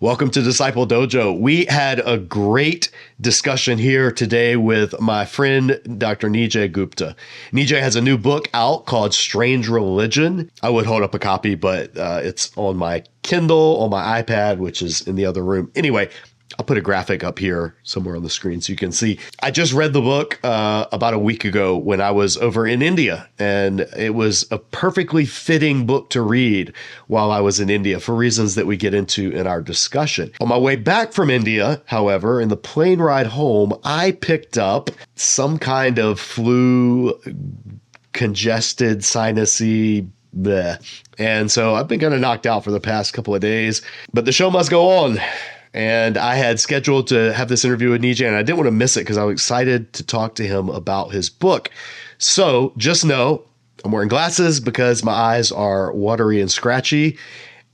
Welcome to Disciple Dojo. We had a great discussion here today with my friend, Dr. Nijay Gupta. Nijay has a new book out called Strange Religion. I would hold up a copy, but it's on my Kindle, on my iPad, which is in the other room. Anyway, I'll put a graphic up here somewhere on the screen so you can see. I just read the book about a week ago when I was over in India, and it was a perfectly fitting book to read while I was in India for reasons that we get into in our discussion. On my way back from India, however, in the plane ride home, I picked up some kind of flu, congested, sinusy, bleh. And so I've been kind of knocked out for the past couple of days, but the show must go on. And I had scheduled to have this interview with Nijay, and I didn't want to miss it because I was excited to talk to him about his book. So just know I'm wearing glasses because my eyes are watery and scratchy,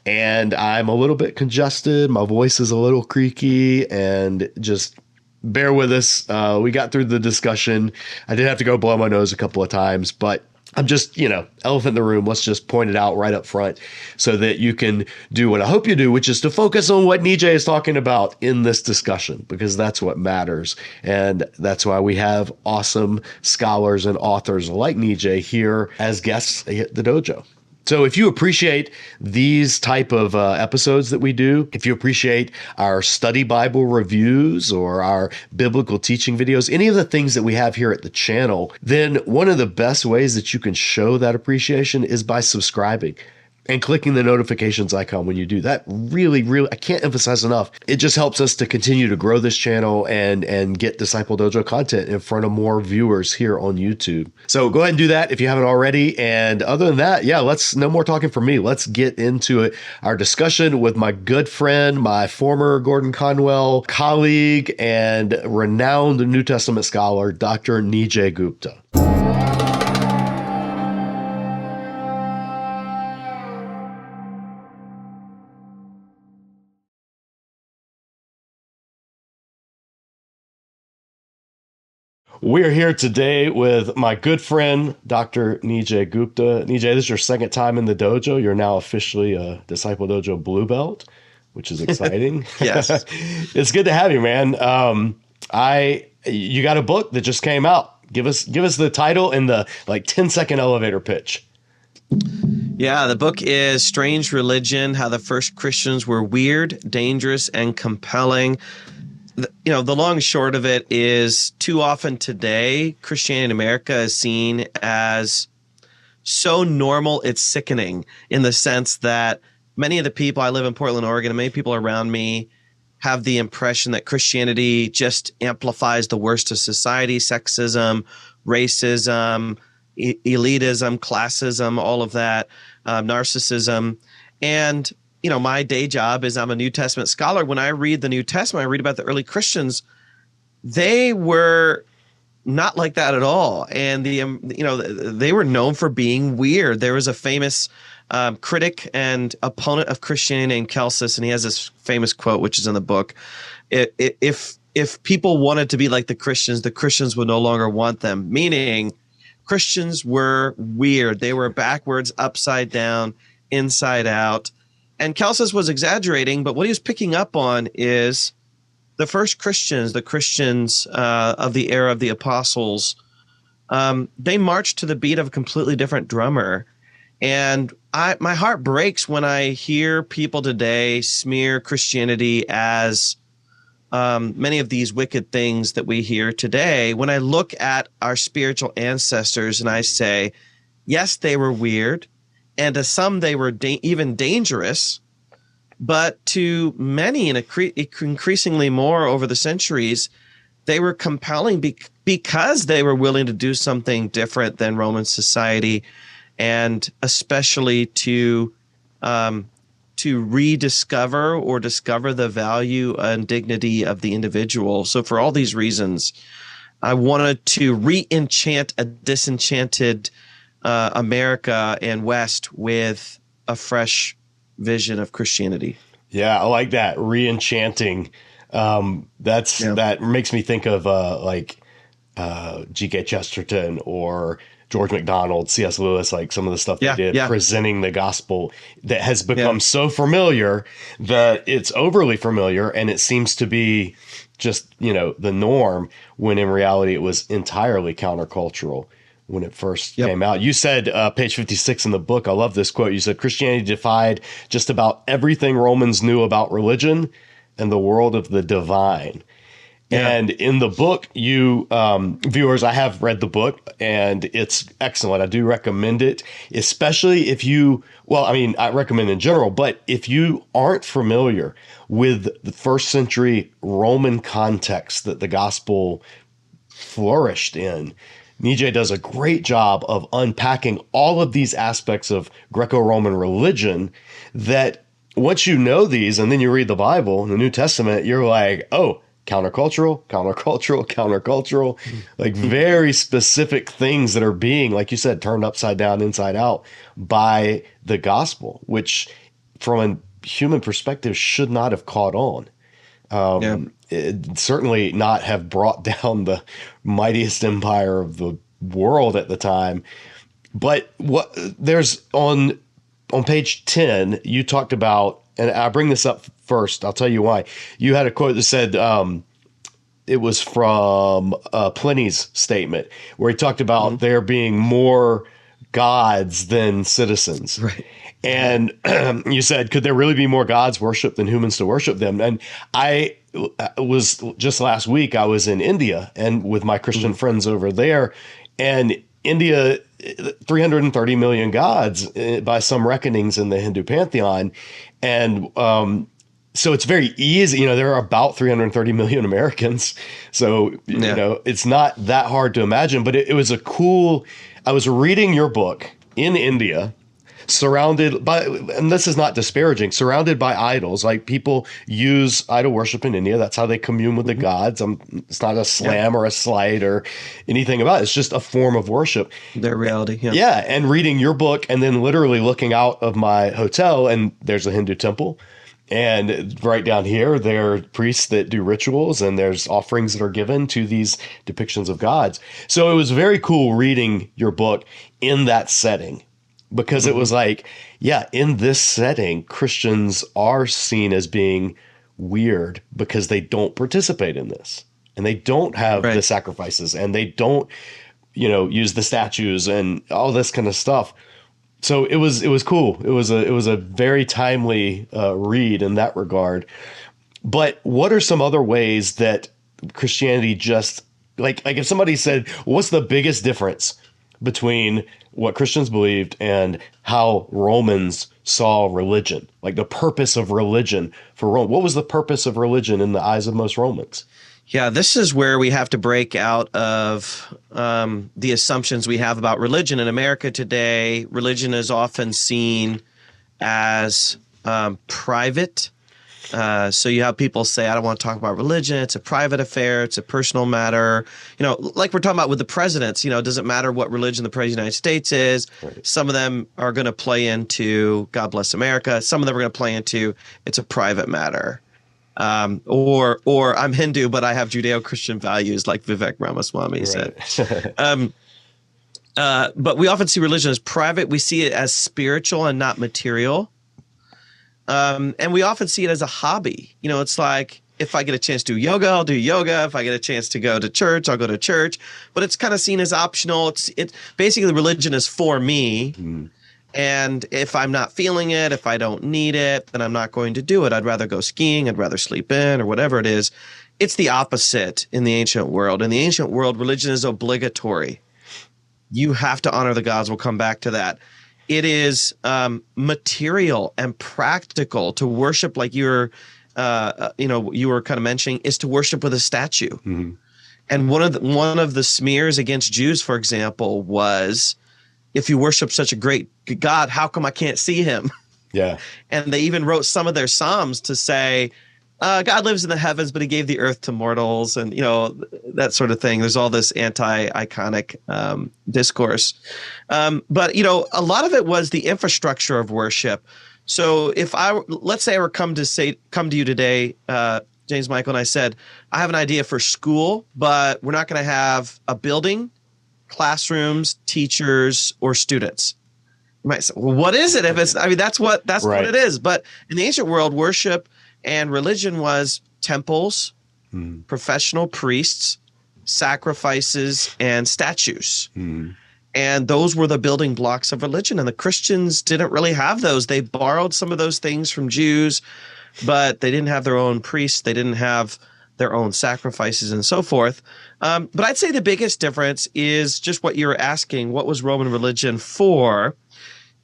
and I'm a little bit congested. My voice is a little creaky, and just bear with us. We got through the discussion. I did have to go blow my nose a couple of times, but I'm just, elephant in the room. Let's just point it out right up front so that you can do what I hope you do, which is to focus on what Nijay is talking about in this discussion, because that's what matters. And that's why we have awesome scholars and authors like Nijay here as guests at the dojo. So if you appreciate these type of episodes that we do, if you appreciate our study Bible reviews or our biblical teaching videos, any of the things that we have here at the channel, then one of the best ways that you can show that appreciation is by subscribing and clicking the notifications icon when you do that. Really, I can't emphasize enough. It just helps us to continue to grow this channel and get Disciple Dojo content in front of more viewers here on YouTube. So go ahead and do that if you haven't already. And other than that, no more talking from me. Let's get into it. Our discussion with my good friend, my former Gordon Conwell colleague and renowned New Testament scholar, Dr. Nijay Gupta. We're here today with my good friend, Dr. Nijay Gupta. Nijay, this is your second time in the dojo. You're now officially a Disciple Dojo Blue Belt, which is exciting. Yes. It's good to have you, man. You got a book that just came out. Give us the title and the 10-second elevator pitch. Yeah, the book is Strange Religion, How the First Christians Were Weird, Dangerous, and Compelling. The long and short of it is too often today, Christianity in America is seen as so normal, it's sickening in the sense that many of the people, I live in Portland, Oregon, and many people around me have the impression that Christianity just amplifies the worst of society, sexism, racism, elitism, classism, all of that, narcissism. And my day job is I'm a New Testament scholar. When I read the New Testament, I read about the early Christians. They were not like that at all. And they were known for being weird. There was a famous critic and opponent of Christianity named Celsus, and he has this famous quote, which is in the book. If people wanted to be like the Christians would no longer want them, meaning Christians were weird. They were backwards, upside down, inside out. And Celsus was exaggerating, but what he was picking up on is the first Christians, the Christians of the era of the apostles, they marched to the beat of a completely different drummer. And my heart breaks when I hear people today smear Christianity as many of these wicked things that we hear today. When I look at our spiritual ancestors and I say, yes, they were weird. And to some, they were even dangerous. But to many, and increasingly more over the centuries, they were compelling because they were willing to do something different than Roman society, and especially to rediscover or discover the value and dignity of the individual. So for all these reasons, I wanted to re-enchant a disenchanted America and West with a fresh vision of Christianity. Yeah, I like that. Re-enchanting. That makes me think of G.K. Chesterton or George MacDonald, C.S. Lewis, like some of the stuff they did, presenting the gospel that has become so familiar that it's overly familiar, and it seems to be just, the norm, when in reality it was entirely countercultural when it first came out. You said, page 56 in the book, I love this quote. You said, Christianity defied just about everything Romans knew about religion and the world of the divine. Yeah. And in the book, you viewers, I have read the book, and it's excellent. I do recommend it, especially if you, I recommend in general, but if you aren't familiar with the first century Roman context that the gospel flourished in, Nijay does a great job of unpacking all of these aspects of Greco-Roman religion that once you know these, and then you read the Bible, the New Testament, you're like, oh, countercultural, like very specific things that are being, like you said, turned upside down, inside out by the gospel, which from a human perspective should not have caught on. It certainly not have brought down the mightiest empire of the world at the time. But what there's on page 10, you talked about, and I bring this up first, I'll tell you why. You had a quote that said, it was from Pliny's statement, where he talked about there being more gods than citizens. Right. And you said, could there really be more gods worshipped than humans to worship them? And I was just last week, I was in India and with my Christian friends over there, and India, 330 million gods by some reckonings in the Hindu pantheon. And so it's very easy, there are about 330 million Americans. So, it's not that hard to imagine, but it was I was reading your book in India, surrounded by, and this is not disparaging, surrounded by idols. Like, people use idol worship in India. That's how they commune with the gods. It's not a slam or a slight or anything about it. It's just a form of worship. Their reality. Yeah. Yeah. And reading your book, and then literally looking out of my hotel, and there's a Hindu temple. And right down here, there are priests that do rituals, and there's offerings that are given to these depictions of gods. So it was very cool reading your book in that setting, because it was like, in this setting, Christians are seen as being weird because they don't participate in this, and they don't have the sacrifices, and they don't, use the statues and all this kind of stuff. So it was cool. It was a very timely read in that regard. But what are some other ways that Christianity just like if somebody said, what's the biggest difference between what Christians believed and how Romans saw religion, like the purpose of religion for Rome? What was the purpose of religion in the eyes of most Romans? Yeah, this is where we have to break out of the assumptions we have about religion. In America today, religion is often seen as private. So you have people say, I don't want to talk about religion. It's a private affair. It's a personal matter. Like we're talking about with the presidents, it doesn't matter what religion the president of the United States is. Right. Some of them are going to play into God bless America. Some of them are going to play into it's a private matter. Or I'm Hindu, but I have Judeo-Christian values, like Vivek Ramaswamy said. But we often see religion as private. We see it as spiritual and not material. And we often see it as a hobby. It's like, if I get a chance to do yoga, I'll do yoga. If I get a chance to go to church, I'll go to church. But it's kind of seen as optional. It's basically, religion is for me. Mm. And if I'm not feeling it, if I don't need it, then I'm not going to do it. I'd rather go skiing. I'd rather sleep in, or whatever it is. It's the opposite in the ancient world. In the ancient world, religion is obligatory. You have to honor the gods. We'll come back to that. It is material and practical to worship, like you were kind of mentioning, is to worship with a statue. Mm-hmm. And one of the smears against Jews, for example, was, if you worship such a great God, how come I can't see him? Yeah. And they even wrote some of their Psalms to say, God lives in the heavens, but he gave the earth to mortals, and, that sort of thing. There's all this anti-iconic discourse. But, a lot of it was the infrastructure of worship. So let's say I were come to you today, James Michael, and I said, I have an idea for school, but we're not going to have a building. classrooms, teachers, or students. You might say, well, what is it? If it's, I mean, that's what it is. But in the ancient world, worship and religion was temples, professional priests, sacrifices, and statues. And those were the building blocks of religion. And the Christians didn't really have those. They borrowed some of those things from Jews, but they didn't have their own priests. They didn't have their own sacrifices and so forth. But I'd say the biggest difference is just what you're asking. What was Roman religion for?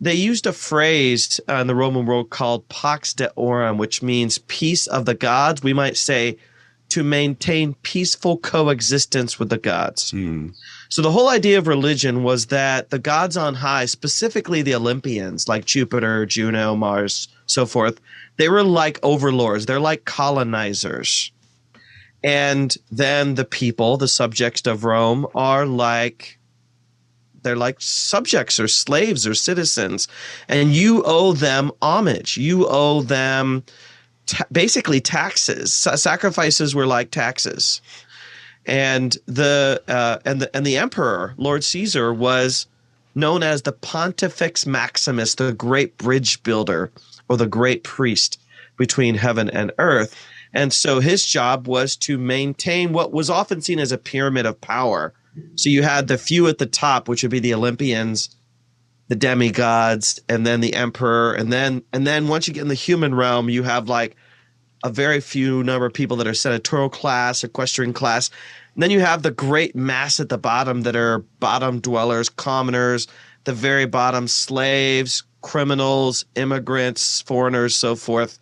They used a phrase in the Roman world called pax deorum, which means peace of the gods. We might say to maintain peaceful coexistence with the gods. So the whole idea of religion was that the gods on high, specifically the Olympians like Jupiter, Juno, Mars, so forth, they were like overlords. They're like colonizers. And then the people, the subjects of Rome, are like, they're like subjects or slaves or citizens. And you owe them homage. You owe them basically taxes. Sacrifices were like taxes. And the emperor, Lord Caesar, was known as the Pontifex Maximus, the great bridge builder or the great priest between heaven and earth. And so his job was to maintain what was often seen as a pyramid of power. So you had the few at the top, which would be the Olympians, the demigods, and then the emperor. And then once you get in the human realm, you have like a very few number of people that are senatorial class, equestrian class. And then you have the great mass at the bottom that are bottom dwellers, commoners, the very bottom slaves, criminals, immigrants, foreigners, so forth.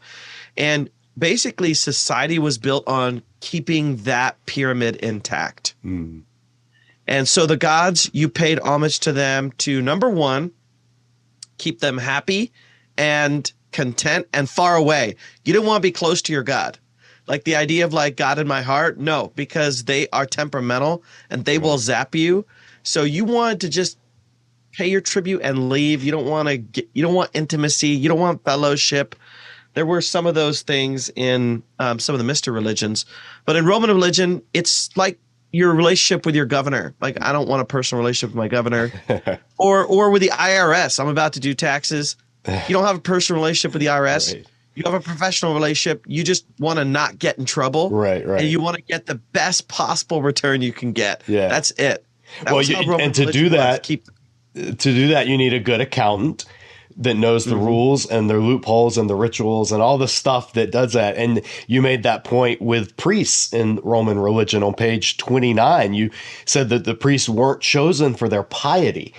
And basically society was built on keeping that pyramid intact. And so the gods, you paid homage to them to, number one, keep them happy and content and far away. You didn't want to be close to your God. Like the idea of like God in my heart, no, because they are temperamental and they will zap you. So you wanted to just pay your tribute and leave. You don't want intimacy. You don't want fellowship. There were some of those things in some of the mystery religions, but in Roman religion, it's like your relationship with your governor. Like, I don't want a personal relationship with my governor or with the IRS. I'm about to do taxes. You don't have a personal relationship with the IRS. Right. You have a professional relationship. You just want to not get in trouble. Right. And you want to get the best possible return you can get. Yeah. That's it. To do that, you need a good accountant that knows the rules and their loopholes and the rituals and all the stuff that does that. And you made that point with priests in Roman religion on page 29. You said that the priests weren't chosen for their piety.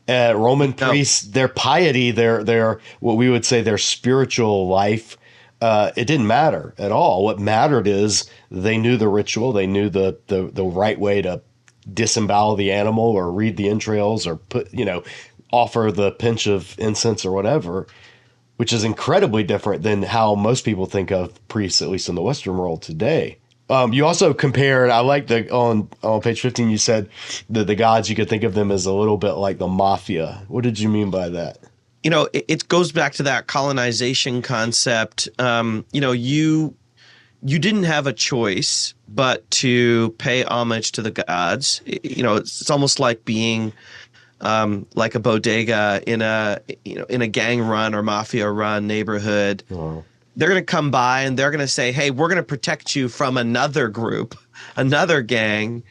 Roman priests, their piety, their what we would say their spiritual life, it didn't matter at all. What mattered is they knew the ritual. They knew the right way to disembowel the animal or read the entrails or offer the pinch of incense or whatever, which is incredibly different than how most people think of priests, at least in the Western world today. You also compared, I like on page 15, you said that the gods, you could think of them as a little bit like the mafia. What did you mean by that? It goes back to that colonization concept. You didn't have a choice but to pay homage to the gods. It's almost like being like a bodega in a gang run or mafia run neighborhood. Oh. They're going to come by and they're going to say, hey, we're going to protect you from another group, another gang.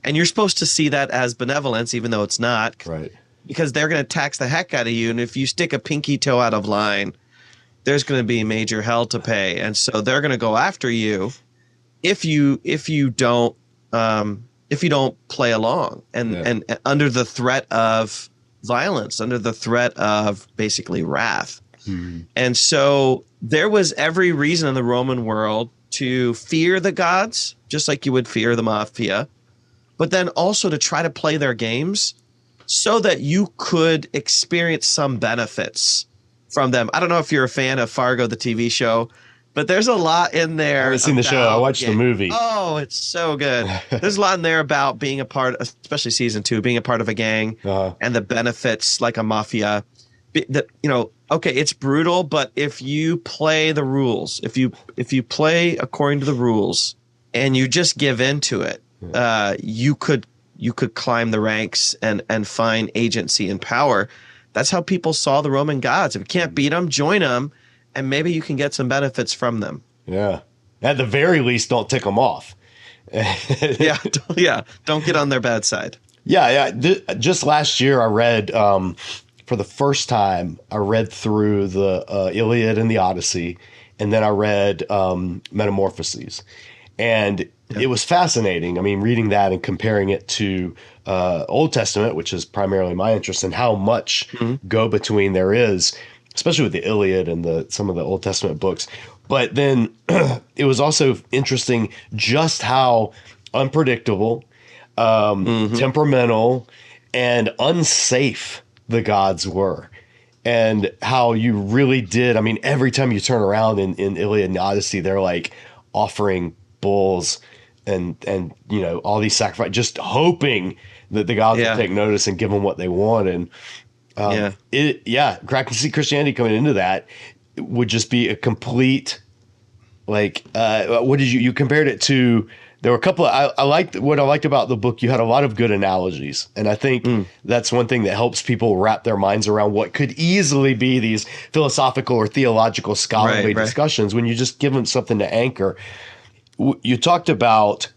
And you're supposed to see that as benevolence, even though it's not. Right. Because they're going to tax the heck out of you. And if you stick a pinky toe out of line, there's going to be major hell to pay. And so they're going to go after you if you don't play along and under the threat of violence, under the threat of basically wrath. And so there was every reason in the Roman world to fear the gods, just like you would fear the mafia, but then also to try to play their games so that you could experience some benefits from them. I don't know if you're a fan of Fargo, the TV show, but there's a lot in there. I haven't seen the show. I watched the movie. Oh, it's so good. There's a lot in there about being a part, especially season 2, being a part of a gang and the benefits like a mafia. Okay, it's brutal, but if you play the rules, if you play according to the rules and you just give into it, you could you could climb the ranks and find agency and power. That's how people saw the Roman gods. If you can't beat them, join them, and maybe you can get some benefits from them. Yeah. At the very least, don't tick them off. Yeah. Don't get on their bad side. Yeah. Just last year, I read, for the first time, I read through the Iliad and the Odyssey, and then I read Metamorphoses. And it was fascinating. I mean, reading that and comparing it to Old Testament, which is primarily my interest, and how much go-between there is, especially with the Iliad and some of the Old Testament books. But then it was also interesting just how unpredictable, temperamental, and unsafe the gods were. And how you really did. I mean, every time you turn around in Iliad and Odyssey, they're like offering bulls and all these sacrifices, just hoping that the gods will take notice and give them what they want. And see Christianity coming into that would just be a complete, like, what did you compared it to? There were a couple of, what I liked about the book. You had a lot of good analogies. And I think that's one thing that helps people wrap their minds around what could easily be these philosophical or theological scholarly discussions when you just give them something to anchor. You talked about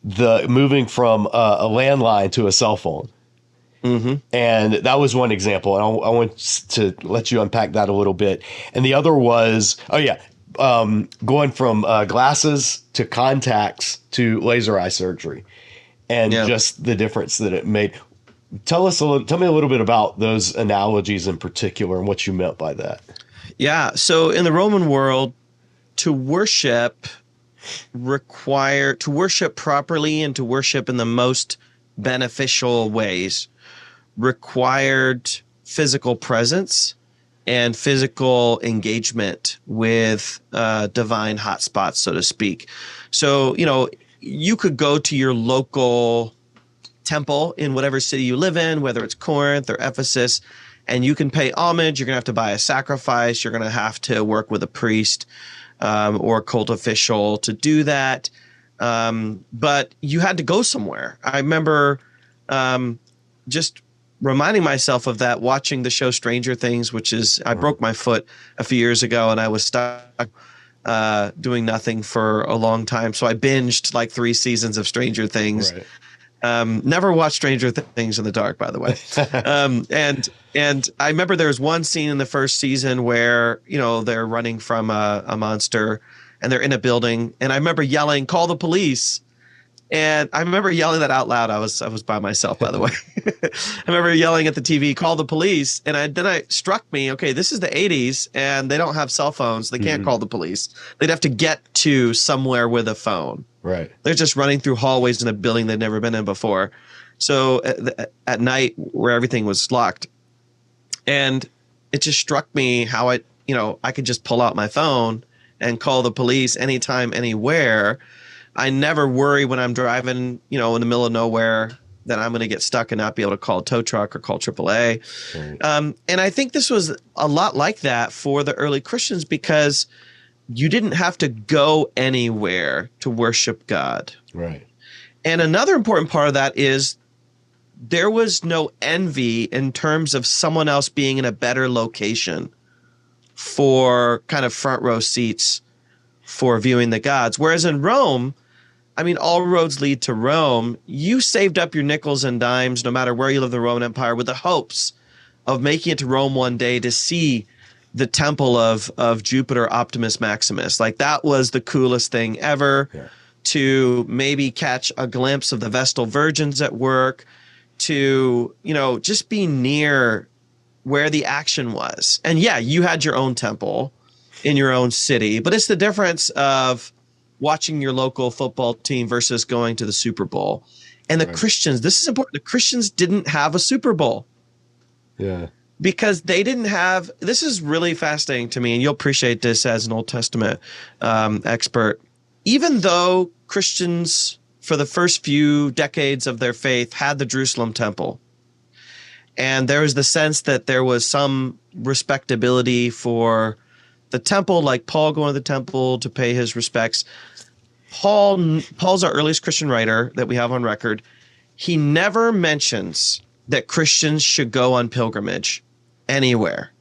the moving from a landline to a cell phone. And that was one example. And I want to let you unpack that a little bit. And the other was, going from glasses to contacts to laser eye surgery, and just the difference that it made. Tell me a little bit about those analogies in particular and what you meant by that. Yeah. So in the Roman world, to worship properly and to worship in the most beneficial ways required physical presence and physical engagement with divine hotspots, so to speak. So, you could go to your local temple in whatever city you live in, whether it's Corinth or Ephesus, and you can pay homage. You're going to have to buy a sacrifice. You're going to have to work with a priest or a cult official to do that. But you had to go somewhere. I remember just reminding myself of that watching the show Stranger Things, which is, I broke my foot a few years ago and I was stuck doing nothing for a long time. So I binged like 3 seasons of Stranger Things. Right. Never watched Stranger Things in the dark, by the way. And I remember there was one scene in the first season where, they're running from a monster and they're in a building. And I remember yelling, "Call the police." And I remember yelling that out loud. I was by myself, by the way. I remember yelling at the TV, "Call the police." And then it struck me, okay, this is the 80s and they don't have cell phones. They can't call the police. They'd have to get to somewhere with a phone. Right. They're just running through hallways in a building they'd never been in before. So at night where everything was locked. And it just struck me how I could just pull out my phone and call the police anytime, anywhere. I never worry when I'm driving, in the middle of nowhere that I'm going to get stuck and not be able to call a tow truck or call AAA. Right. And I think this was a lot like that for the early Christians because you didn't have to go anywhere to worship God. Right. And another important part of that is there was no envy in terms of someone else being in a better location for kind of front row seats for viewing the gods. Whereas in Rome, all roads lead to Rome. You saved up your nickels and dimes, no matter where you live in the Roman Empire, with the hopes of making it to Rome one day to see the temple of Jupiter Optimus Maximus. Like, that was the coolest thing ever. Yeah. To maybe catch a glimpse of the Vestal Virgins at work, to, just be near where the action was. And yeah, you had your own temple in your own city, but it's the difference of watching your local football team versus going to the Super Bowl. And the Christians, this is important. The Christians didn't have a Super Bowl. Yeah. Because they didn't have, this is really fascinating to me, and you'll appreciate this as an Old Testament expert. Even though Christians, for the first few decades of their faith, had the Jerusalem temple, and there was the sense that there was some respectability for the temple, like Paul going to the temple to pay his respects. Paul's our earliest Christian writer that we have on record. he never mentions that Christians should go on pilgrimage anywhere.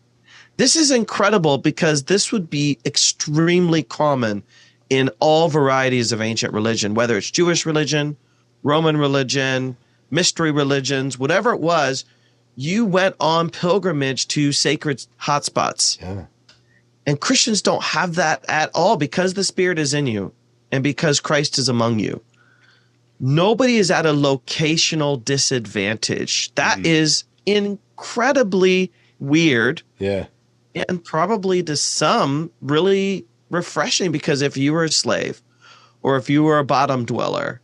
This is incredible because this would be extremely common in all varieties of ancient religion, whether it's Jewish religion, Roman religion, mystery religions, whatever it was, you went on pilgrimage to sacred hotspots. Yeah. And Christians don't have that at all because the Spirit is in you and because Christ is among you. Nobody is at a locational disadvantage. That is incredibly weird. Yeah. And probably to some really refreshing, because if you were a slave or if you were a bottom dweller,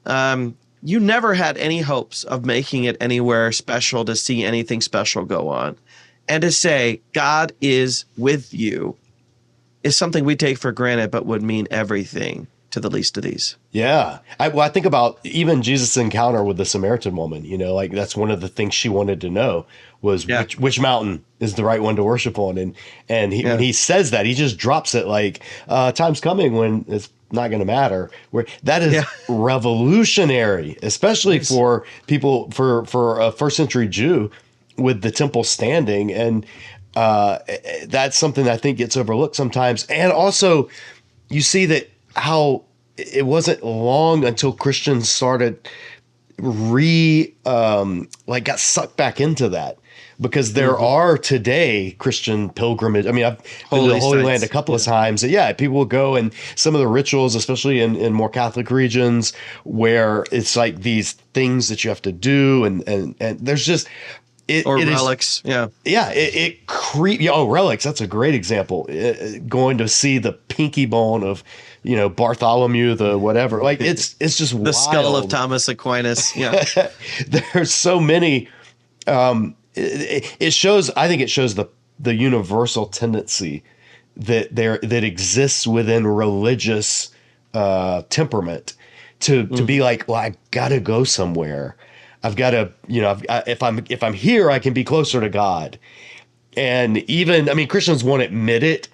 you never had any hopes of making it anywhere special, to see anything special go on. And to say God is with you is something we take for granted, but would mean everything to the least of these. Yeah. I think about even Jesus' encounter with the Samaritan woman, like that's one of the things she wanted to know was which mountain is the right one to worship on. And when he says that, he just drops it like, time's coming when it's not going to matter. Where that is revolutionary, especially for people, for a first century Jew with the temple standing. And that's something that I think gets overlooked sometimes. And also you see that how it wasn't long until Christians started got sucked back into that, because there are today Christian pilgrimage. I mean, I've been to the Holy Land a couple of times. Yeah, people will go, and some of the rituals, especially in more Catholic regions, where it's like these things that you have to do, and there's just relics. Relics. That's a great example. Going to see the pinky bone of, Bartholomew, the whatever. Like it's just the wild. skull of Thomas Aquinas. Yeah. There's so many. It shows. I think it shows the universal tendency that exists within religious temperament to be like, well, I gotta go somewhere. I've got to, if I'm here, I can be closer to God. And even, Christians won't admit it.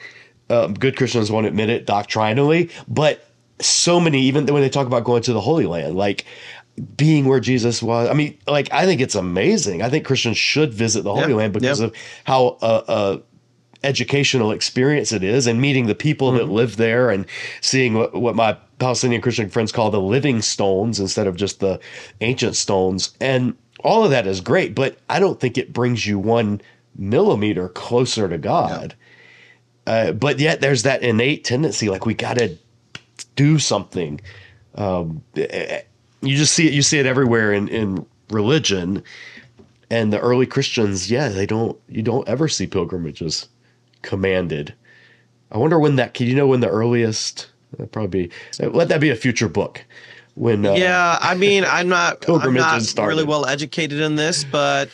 Good Christians won't admit it doctrinally, but so many, even when they talk about going to the Holy Land, like being where Jesus was. I think it's amazing. I think Christians should visit the Holy Land because of how educational experience it is, and meeting the people that live there, and seeing what my Palestinian Christian friends call the living stones instead of just the ancient stones. And all of that is great, but I don't think it brings you 1 millimeter closer to God. But yet there's that innate tendency, like we got to do something. You see it everywhere in religion. And the early Christians, you don't ever see pilgrimages commanded. I wonder when when the earliest, probably let that be a future book. When I'm not started. Really well educated in this, but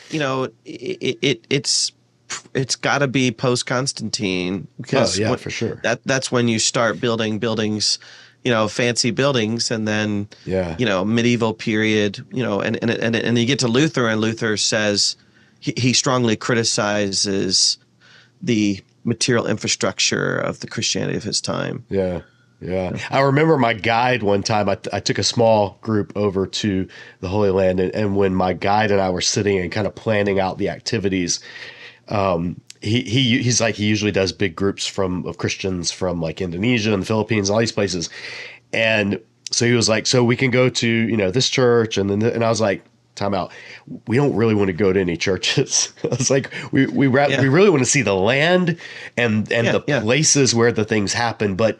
it's got to be post Constantine, because for sure. That's when you start building buildings, fancy buildings, and then medieval period, and you get to Luther, and Luther says he strongly criticizes the material infrastructure of the Christianity of his time. Yeah. I remember my guide one time, I took a small group over to the Holy Land, and when my guide and I were sitting and kind of planning out the activities, he's like, he usually does big groups of Christians from like Indonesia and the Philippines, all these places. And so he was like, so we can go to, this church. And I was like, time out. We don't really want to go to any churches. I was like, we really want to see the land and the places where the things happen, but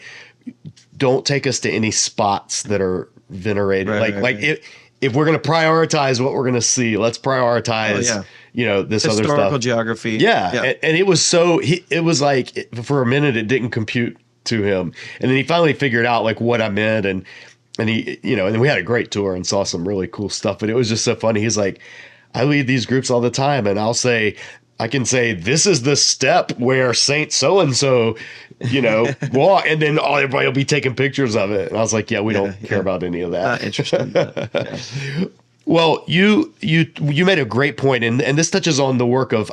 don't take us to any spots that are venerated. If we're going to prioritize what we're going to see, let's prioritize, this other stuff. Historical geography. Yeah. And it was it was like, for a minute, it didn't compute to him. And then he finally figured out like what I meant. And he, and we had a great tour and saw some really cool stuff, but it was just so funny. He's like, I lead these groups all the time, and I can say, this is the step where Saint so-and-so, walk, and then everybody will be taking pictures of it. And I was like, we don't care about any of that. Interesting. Well, you made a great point, and this touches on the work of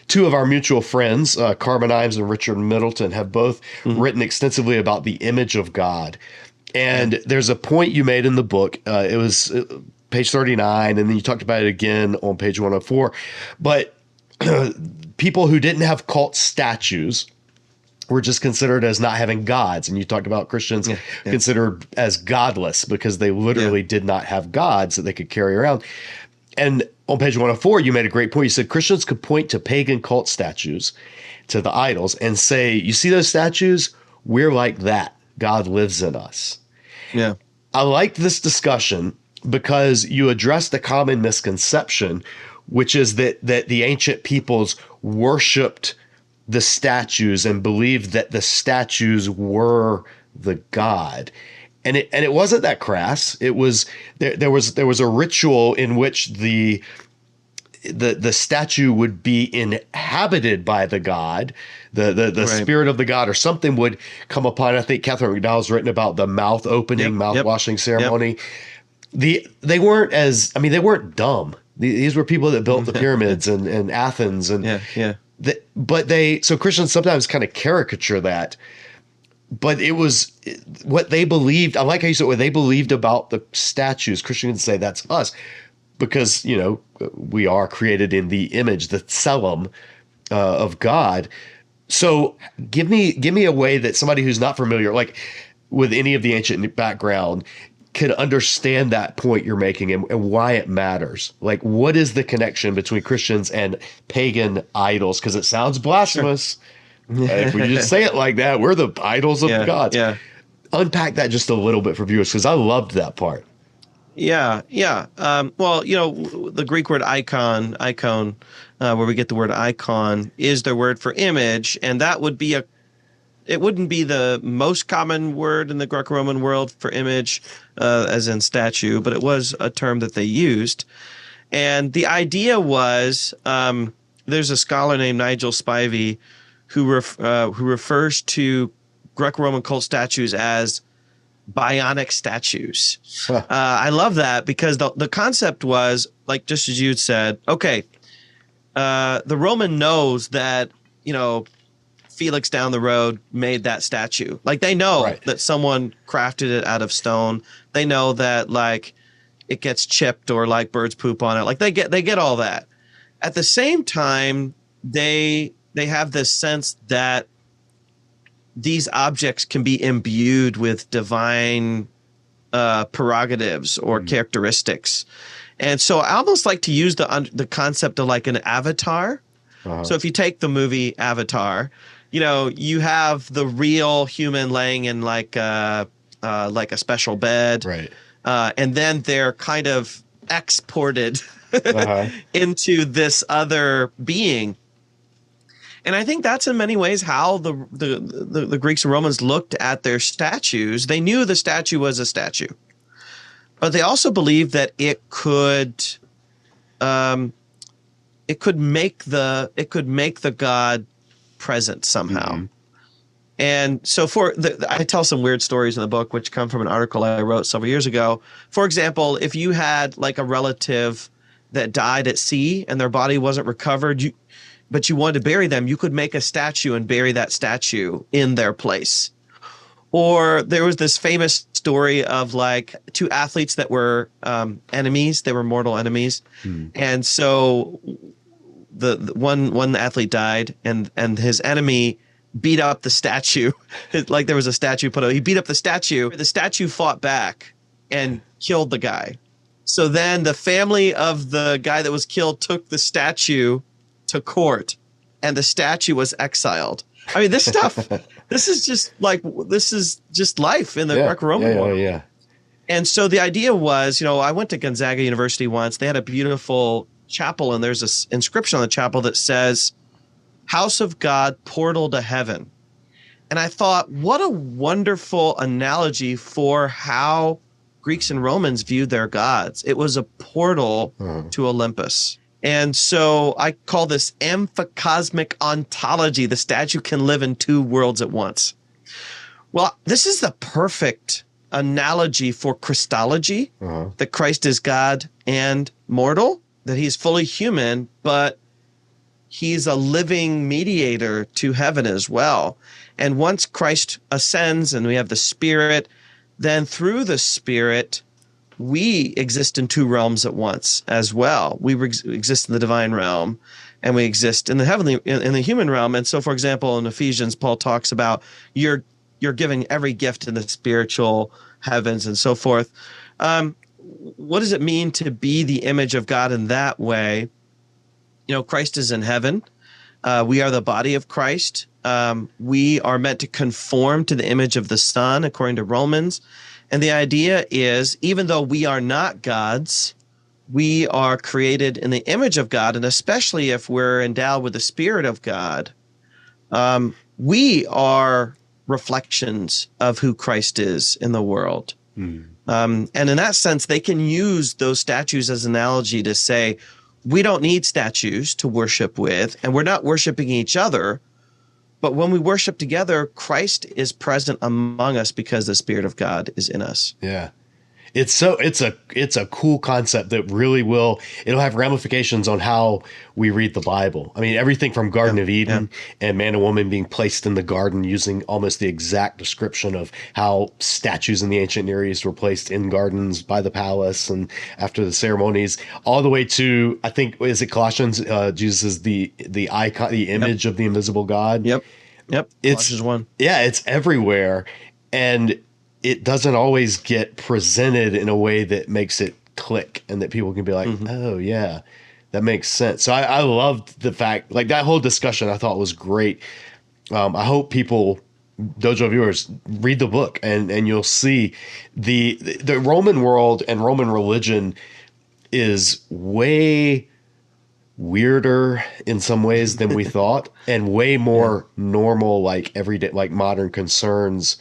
two of our mutual friends, Carmen Imes and Richard Middleton, have both written extensively about the image of God. And there's a point you made in the book. It was page 39, and then you talked about it again on page 104. But people who didn't have cult statues were just considered as not having gods. And you talked about Christians considered as godless because they literally did not have gods that they could carry around. And on page 104, you made a great point. You said Christians could point to pagan cult statues, to the idols, and say, you see those statues? We're like that. God lives in us. Yeah. I liked this discussion because you addressed the common misconception, which is that the ancient peoples worshipped the statues and believed that the statues were the god. And it wasn't that crass. It was there was a ritual in which the statue would be inhabited by the god, the spirit of the god, or something would come upon. I think Catherine McDowell's written about the mouth opening, mouth washing ceremony. They weren't dumb. These were people that built the pyramids and Athens so Christians sometimes kind of caricature that. But it was what they believed. I like how you said what they believed about the statues. Christians say that's us because, we are created in the image, the tselem of God. So give me a way that somebody who's not familiar, like with any of the ancient background, can understand that point you're making and why it matters. Like, what is the connection between Christians and pagan idols? Because it sounds blasphemous. Sure. If we just say it like that, we're the idols of God. Yeah. Unpack that just a little bit for viewers, because I loved that part. Yeah. Well, the Greek word icon, where we get the word icon, is their word for image, and that would be it wouldn't be the most common word in the Greco-Roman world for image, as in statue, but it was a term that they used. And the idea was, there's a scholar named Nigel Spivey who refers to Greco-Roman cult statues as bionic statues. I love that because the concept was, like, just as you said, okay, the Roman knows that, Felix down the road made that statue. Like, they know that someone crafted it out of stone. They know that, like, it gets chipped or, like, birds poop on it. Like, they get all that. At the same time, they have this sense that these objects can be imbued with divine prerogatives or characteristics. And so I almost like to use the concept of like an avatar. So if you take the movie Avatar, you have the real human laying in like a special bed. Right. And then they're kind of exported into this other being. And I think that's in many ways how the Greeks and Romans looked at their statues. They knew the statue was a statue, but they also believed that it could make the god present somehow. Mm-hmm. And so I tell some weird stories in the book, which come from an article I wrote several years ago. For example, if you had like a relative that died at sea and their body wasn't recovered, but you wanted to bury them, you could make a statue and bury that statue in their place. Or there was this famous story of like two athletes that were enemies. They were mortal enemies. And so the one athlete died and his enemy beat up the statue. Like there was a statue put up. He beat up the statue. The statue fought back and killed the guy. So then the family of the guy that was killed took the statue to court, and the statue was exiled. I mean, this stuff, this is just life in the Greco-Roman world. Yeah. And so the idea was, I went to Gonzaga University once. They had a beautiful chapel, and there's this inscription on the chapel that says, "House of God, portal to heaven." And I thought, what a wonderful analogy for how Greeks and Romans viewed their gods. It was a portal to Olympus. And so I call this amphicosmic ontology. The statue can live in two worlds at once. Well, this is the perfect analogy for Christology, that Christ is God and mortal, that he's fully human, but he's a living mediator to heaven as well. And once Christ ascends and we have the Spirit, then through the Spirit, we exist in two realms at once as well. We exist in the divine realm, and we exist in the heavenly, in the human realm. And so, for example, in Ephesians, Paul talks about you're giving every gift in the spiritual heavens and so forth. What does it mean to be the image of God in that way? Christ is in heaven. We are the body of Christ. We are meant to conform to the image of the Son, according to Romans. And the idea is, even though we are not gods, we are created in the image of God, and especially if we're endowed with the Spirit of God, we are reflections of who Christ is in the world. And in that sense, they can use those statues as an analogy to say, we don't need statues to worship with, and we're not worshiping each other. But when we worship together, Christ is present among us because the Spirit of God is in us. Yeah. It's a cool concept that really it'll have ramifications on how we read the Bible. I mean, everything from Garden of Eden and man and woman being placed in the garden using almost the exact description of how statues in the ancient Near East were placed in gardens by the palace and after the ceremonies, all the way to, I think, is it Colossians? Jesus is the icon, the image of the invisible God. Yep. Colossians 1. Yeah, it's everywhere. And it doesn't always get presented in a way that makes it click and that people can be like, oh, yeah, that makes sense. So I loved the fact, like that whole discussion I thought was great. I hope people, Dojo viewers, read the book and you'll see the Roman world and Roman religion is way weirder in some ways than we thought, and way more normal, like everyday, like modern concerns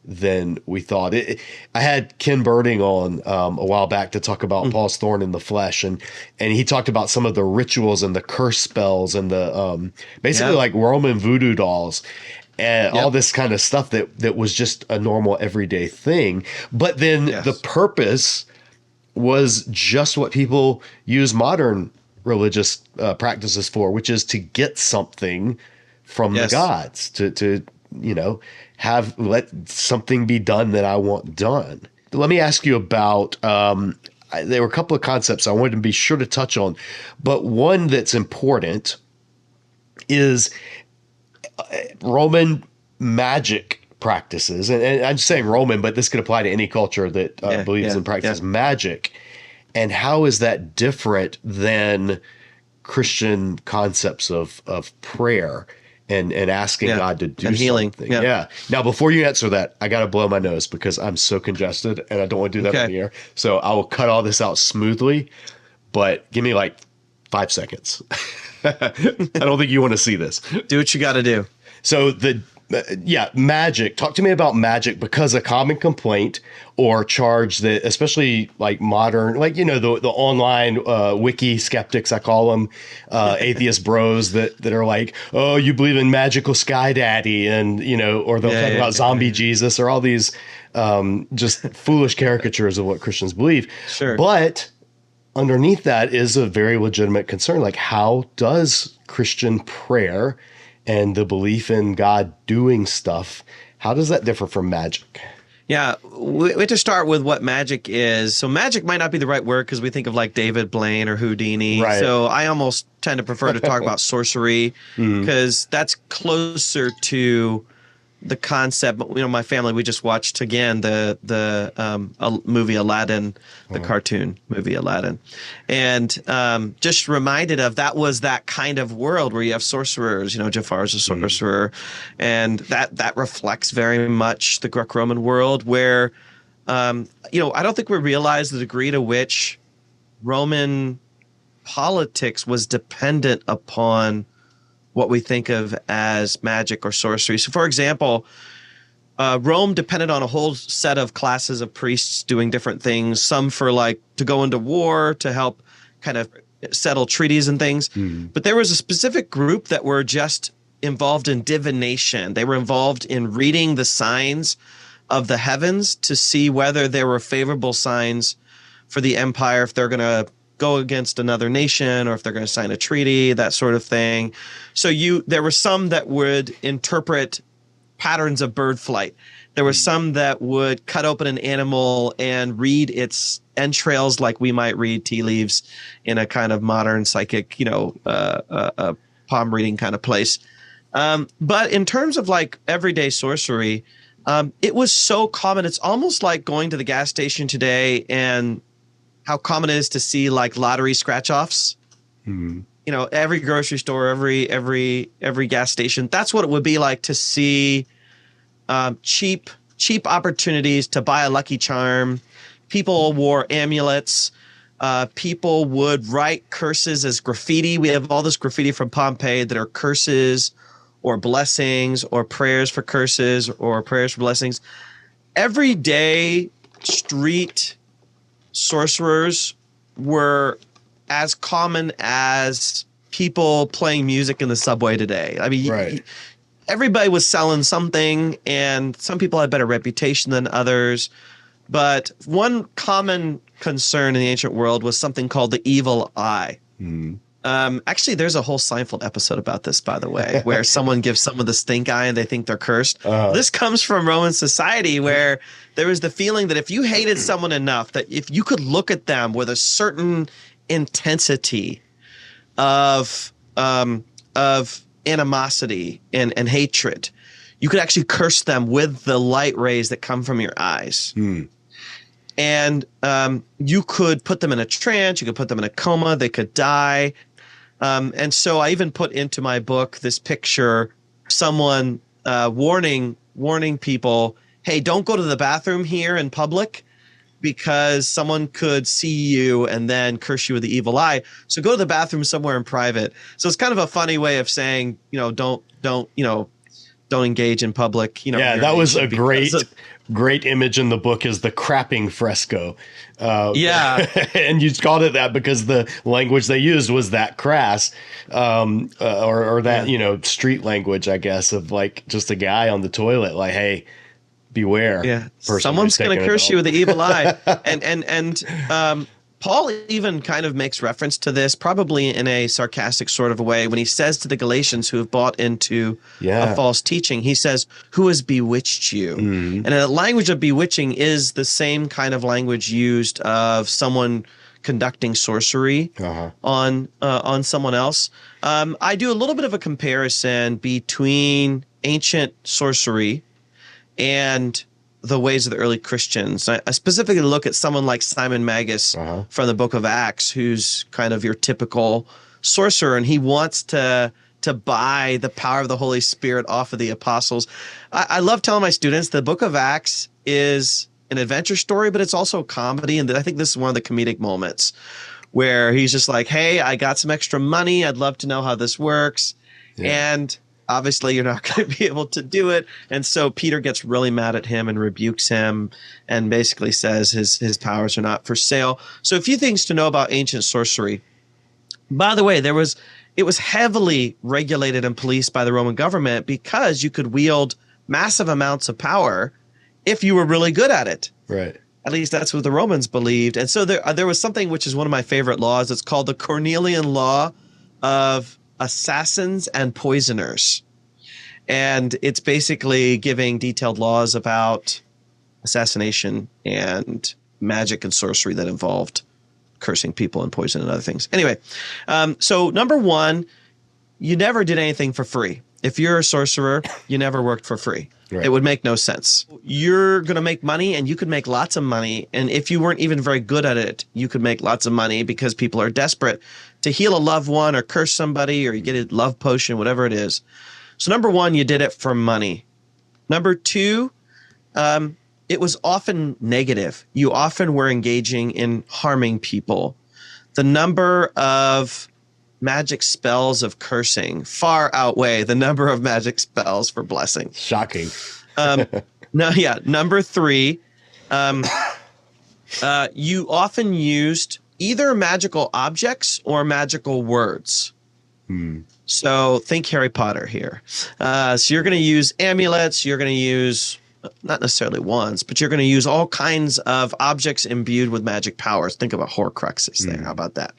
than we thought. I had Ken Birding on a while back to talk about Paul's thorn in the flesh, and he talked about some of the rituals and the curse spells and the basically like Roman voodoo dolls and all this kind of stuff that was just a normal everyday thing. But then the purpose was just what people use modern religious practices for, which is to get something from the gods, to let something be done that I want done. Let me ask you about, there were a couple of concepts I wanted to be sure to touch on, but one that's important is Roman magic practices. And I'm just saying Roman, but this could apply to any culture that believes in practices magic. And how is that different than Christian concepts of prayer and asking God to do healing. something? Now, before you answer that, I got to blow my nose because I'm so congested and I don't want to do that on the air. So I will cut all this out smoothly, but give me like 5 seconds. I don't think you want to see this. Do what you got to do. So magic. Talk to me about magic, because a common complaint or charge that, especially like modern, like, the online wiki skeptics, I call them, atheist bros that are like, oh, you believe in magical sky daddy, and, or they'll talk about zombie Jesus, or all these just foolish caricatures of what Christians believe. Sure. But underneath that is a very legitimate concern. Like, how does Christian prayer and the belief in God doing stuff, how does that differ from magic? Yeah, we have to start with what magic is. So magic might not be the right word because we think of like David Blaine or Houdini. Right. So I almost tend to prefer to talk about sorcery because that's closer to the concept. My family, we just watched again the movie Aladdin, the cartoon movie Aladdin, and just reminded of that was that kind of world where you have sorcerers. Jafar's a sorcerer, and that reflects very much the Greco-Roman world where I don't think we realize the degree to which Roman politics was dependent upon what we think of as magic or sorcery. So, for example, Rome depended on a whole set of classes of priests doing different things, some for to go into war, to help kind of settle treaties and things. But there was a specific group that were just involved in divination. They were involved in reading the signs of the heavens to see whether there were favorable signs for the empire, if they're going to go against another nation or if they're going to sign a treaty, that sort of thing. So there were some that would interpret patterns of bird flight. There were some that would cut open an animal and read its entrails like we might read tea leaves in a kind of modern psychic, palm reading kind of place. But in terms of like everyday sorcery, it was so common. It's almost like going to the gas station today and how common it is to see like lottery scratch offs. Mm-hmm. Every grocery store, every gas station. That's what it would be like to see cheap opportunities to buy a Lucky Charm. People wore amulets. People would write curses as graffiti. We have all this graffiti from Pompeii that are curses or blessings or prayers for curses or prayers for blessings. Everyday street sorcerers were as common as people playing music in the subway today. I mean, right. Everybody was selling something, and some people had better reputation than others. But one common concern in the ancient world was something called the evil eye. Mm. Actually, there's a whole Seinfeld episode about this, by the way, where someone gives someone the stink eye and they think they're cursed. This comes from Roman society, where there was the feeling that if you hated someone enough, that if you could look at them with a certain intensity of animosity and hatred, you could actually curse them with the light rays that come from your eyes. And you could put them in a trance, you could put them in a coma, they could die. And so I even put into my book this picture, someone warning people, hey, don't go to the bathroom here in public, because someone could see you and then curse you with the evil eye. So go to the bathroom somewhere in private. So it's kind of a funny way of saying, don't engage in public. Yeah, that was a great image in the book, is the crapping fresco. Yeah. And you called it that because the language they used was that crass, or that, street language, I guess, of like just a guy on the toilet, like, hey, beware. Yeah, someone's going to curse you with the evil eye. And Paul even kind of makes reference to this, probably in a sarcastic sort of a way, when he says to the Galatians who have bought into a false teaching, he says, who has bewitched you? And the language of bewitching is the same kind of language used of someone conducting sorcery on someone else. I do a little bit of a comparison between ancient sorcery and the ways of the early Christians. I specifically look at someone like Simon Magus from the book of Acts, who's kind of your typical sorcerer, and he wants to buy the power of the Holy Spirit off of the apostles. I love telling my students the book of Acts is an adventure story, but it's also a comedy, and I think this is one of the comedic moments where he's just like, hey, I got some extra money. I'd love to know how this works. Yeah. And obviously, you're not going to be able to do it. And so Peter gets really mad at him and rebukes him and basically says his powers are not for sale. So a few things to know about ancient sorcery. By the way, it was heavily regulated and policed by the Roman government because you could wield massive amounts of power if you were really good at it. Right. At least that's what the Romans believed. And so there was something which is one of my favorite laws. It's called the Cornelian Law of assassins and poisoners. And it's basically giving detailed laws about assassination and magic and sorcery that involved cursing people and poison and other things. Anyway, so number one, you never did anything for free. If you're a sorcerer, you never worked for free. Right. It would make no sense. You're going to make money, and you could make lots of money. And if you weren't even very good at it, you could make lots of money because people are desperate to heal a loved one or curse somebody, or you get a love potion, whatever it is. So number one, you did it for money. Number two, it was often negative. You often were engaging in harming people. The number of magic spells of cursing far outweigh the number of magic spells for blessing. Shocking. Number three, you often used either magical objects or magical words. So think Harry Potter here. So you're going to use amulets. You're going to use, not necessarily wands, but you're going to use all kinds of objects imbued with magic powers. Think about Horcruxes there. How about that?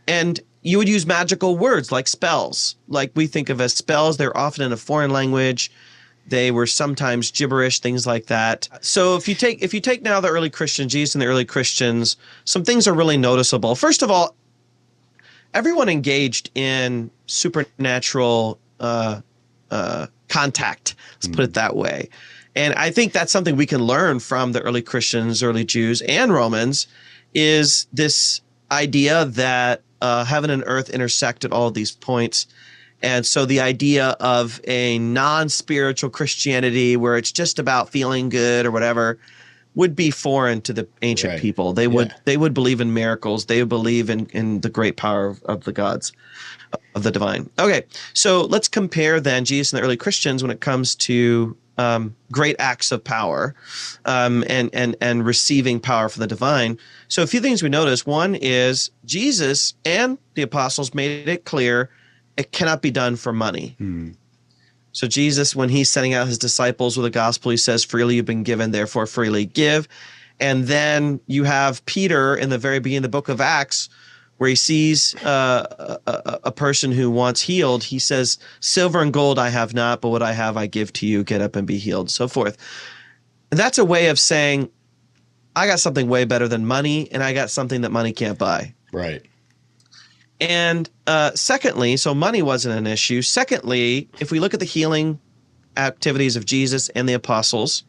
And you would use magical words like spells. Like we think of as spells, they're often in a foreign language. They were sometimes gibberish, things like that. So if you take now the early Christians, Jesus and the early Christians, some things are really noticeable. First of all, everyone engaged in supernatural contact. Let's put it that way. And I think that's something we can learn from the early Christians, early Jews, and Romans, is this idea that heaven and earth intersect at all of these points. And so the idea of a non-spiritual Christianity where it's just about feeling good or whatever would be foreign to the ancient people. They would believe in miracles. They would believe in the great power of the gods, of the divine. Okay, so let's compare then Jesus and the early Christians when it comes to great acts of power and receiving power from the divine. So a few things we notice. One is Jesus and the apostles made it clear it cannot be done for money. So Jesus, when he's sending out his disciples with the gospel, he says, freely you've been given, therefore freely give. And then you have Peter in the very beginning of the book of Acts, where he sees a person who wants healed. He says, silver and gold I have not, but what I have I give to you. Get up and be healed, so forth. And that's a way of saying, I got something way better than money, and I got something that money can't buy. Right. And secondly, so money wasn't an issue. Secondly, if we look at the healing activities of Jesus and the apostles,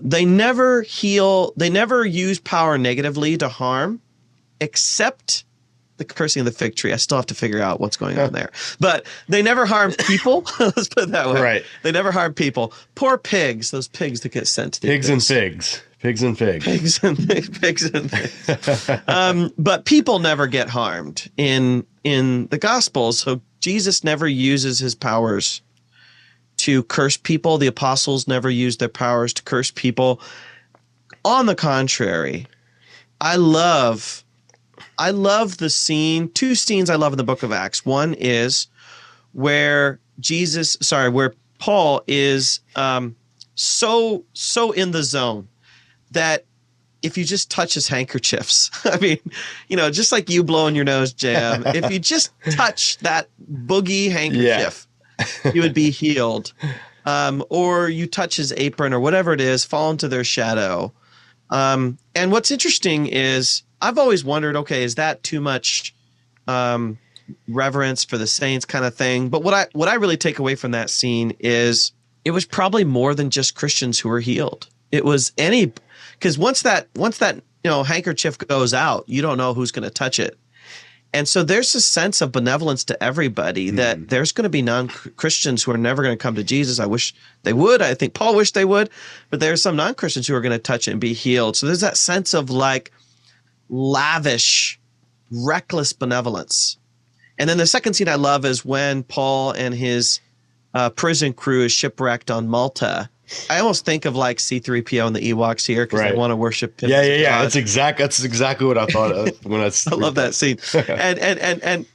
they never use power negatively to harm, except the cursing of the fig tree. I still have to figure out what's going on there. But they never harmed people. Let's put it that way. Right. They never harmed people. Poor pigs, those pigs that get sent to the Pigs and figs. Pigs and figs. Pigs and figs. But people never get harmed in the Gospels. So Jesus never uses his powers to curse people. The apostles never used their powers to curse people. On the contrary, I love the scene. Two scenes I love in the book of Acts. One is where Paul is so in the zone that if you just touch his handkerchiefs, I mean, just like you blowing your nose, Jam, if you just touch that boogie handkerchief, you would be healed. Or you touch his apron or whatever it is, fall into their shadow. And what's interesting is I've always wondered, okay, is that too much reverence for the saints kind of thing? But what I really take away from that scene is it was probably more than just Christians who were healed. It was because once that handkerchief goes out, you don't know who's going to touch it. And so there's a sense of benevolence to everybody that there's going to be non-Christians who are never going to come to Jesus. I wish they would. I think Paul wished they would. But there's some non-Christians who are going to touch it and be healed. So there's that sense of like lavish, reckless benevolence. And then the second scene I love is when Paul and his prison crew is shipwrecked on Malta. I almost think of like C-3PO and the Ewoks here because they want to worship him. Yeah. That's exactly what I thought of when I love that scene.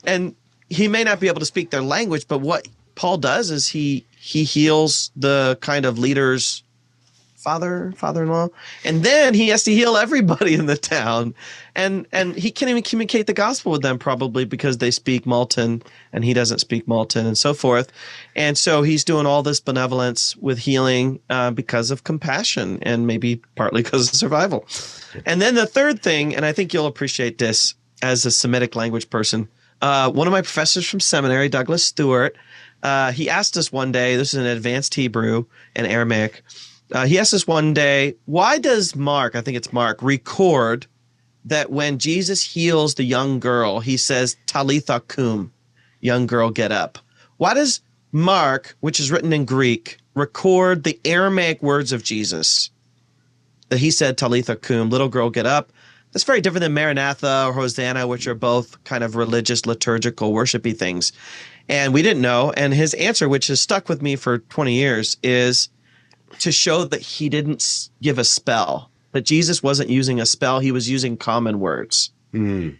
and he may not be able to speak their language, but what Paul does is he heals the kind of leader's father-in-law, and then he has to heal everybody in the town, and he can't even communicate the gospel with them probably because they speak Malton and he doesn't speak Malton and so forth. And so he's doing all this benevolence with healing because of compassion and maybe partly because of survival. And then the third thing, and I think you'll appreciate this as a Semitic language person, one of my professors from seminary, Douglas Stewart, he asked us one day, this is an advanced Hebrew and Aramaic, he asked us one day, why does Mark, I think it's Mark, record that when Jesus heals the young girl, he says, Talitha cum, young girl, get up? Why does Mark, which is written in Greek, record the Aramaic words of Jesus that he said, Talitha cum, little girl, get up? That's very different than Maranatha or Hosanna, which are both kind of religious, liturgical, worshipy things. And we didn't know. And his answer, which has stuck with me for 20 years, is to show that he didn't give a spell, that Jesus wasn't using a spell. He was using common words.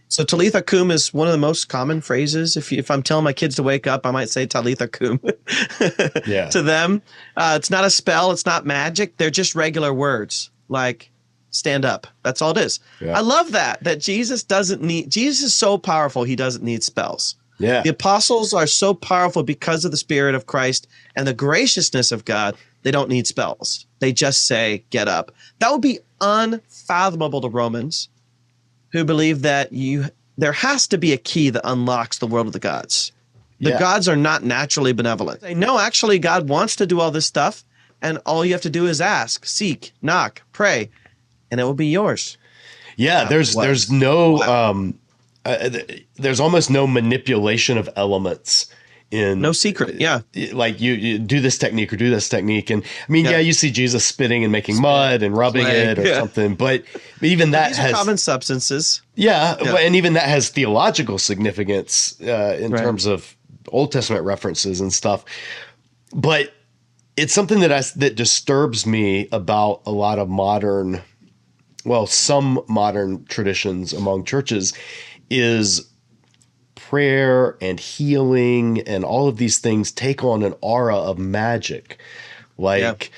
So Talitha cum is one of the most common phrases. If I'm telling my kids to wake up, I might say Talitha cum to them. It's not a spell. It's not magic. They're just regular words like stand up. That's all it is. Yeah. I love that Jesus is so powerful. He doesn't need spells. Yeah. The apostles are so powerful because of the Spirit of Christ and the graciousness of God. They don't need spells. They just say, get up. That would be unfathomable to Romans, who believe that there has to be a key that unlocks the world of the gods. The gods are not naturally benevolent. They know actually God wants to do all this stuff, and all you have to do is ask, seek, knock, pray, and it will be yours. Yeah, there's no there's almost no manipulation of elements in no secret. Yeah, like you do this technique or do this technique, and I mean, you see Jesus spitting and making mud and rubbing it or something, but even that these has are common substances. And even that has theological significance in terms of Old Testament references and stuff. But it's something that disturbs me about a lot of some modern traditions among churches is prayer and healing and all of these things take on an aura of magic. Like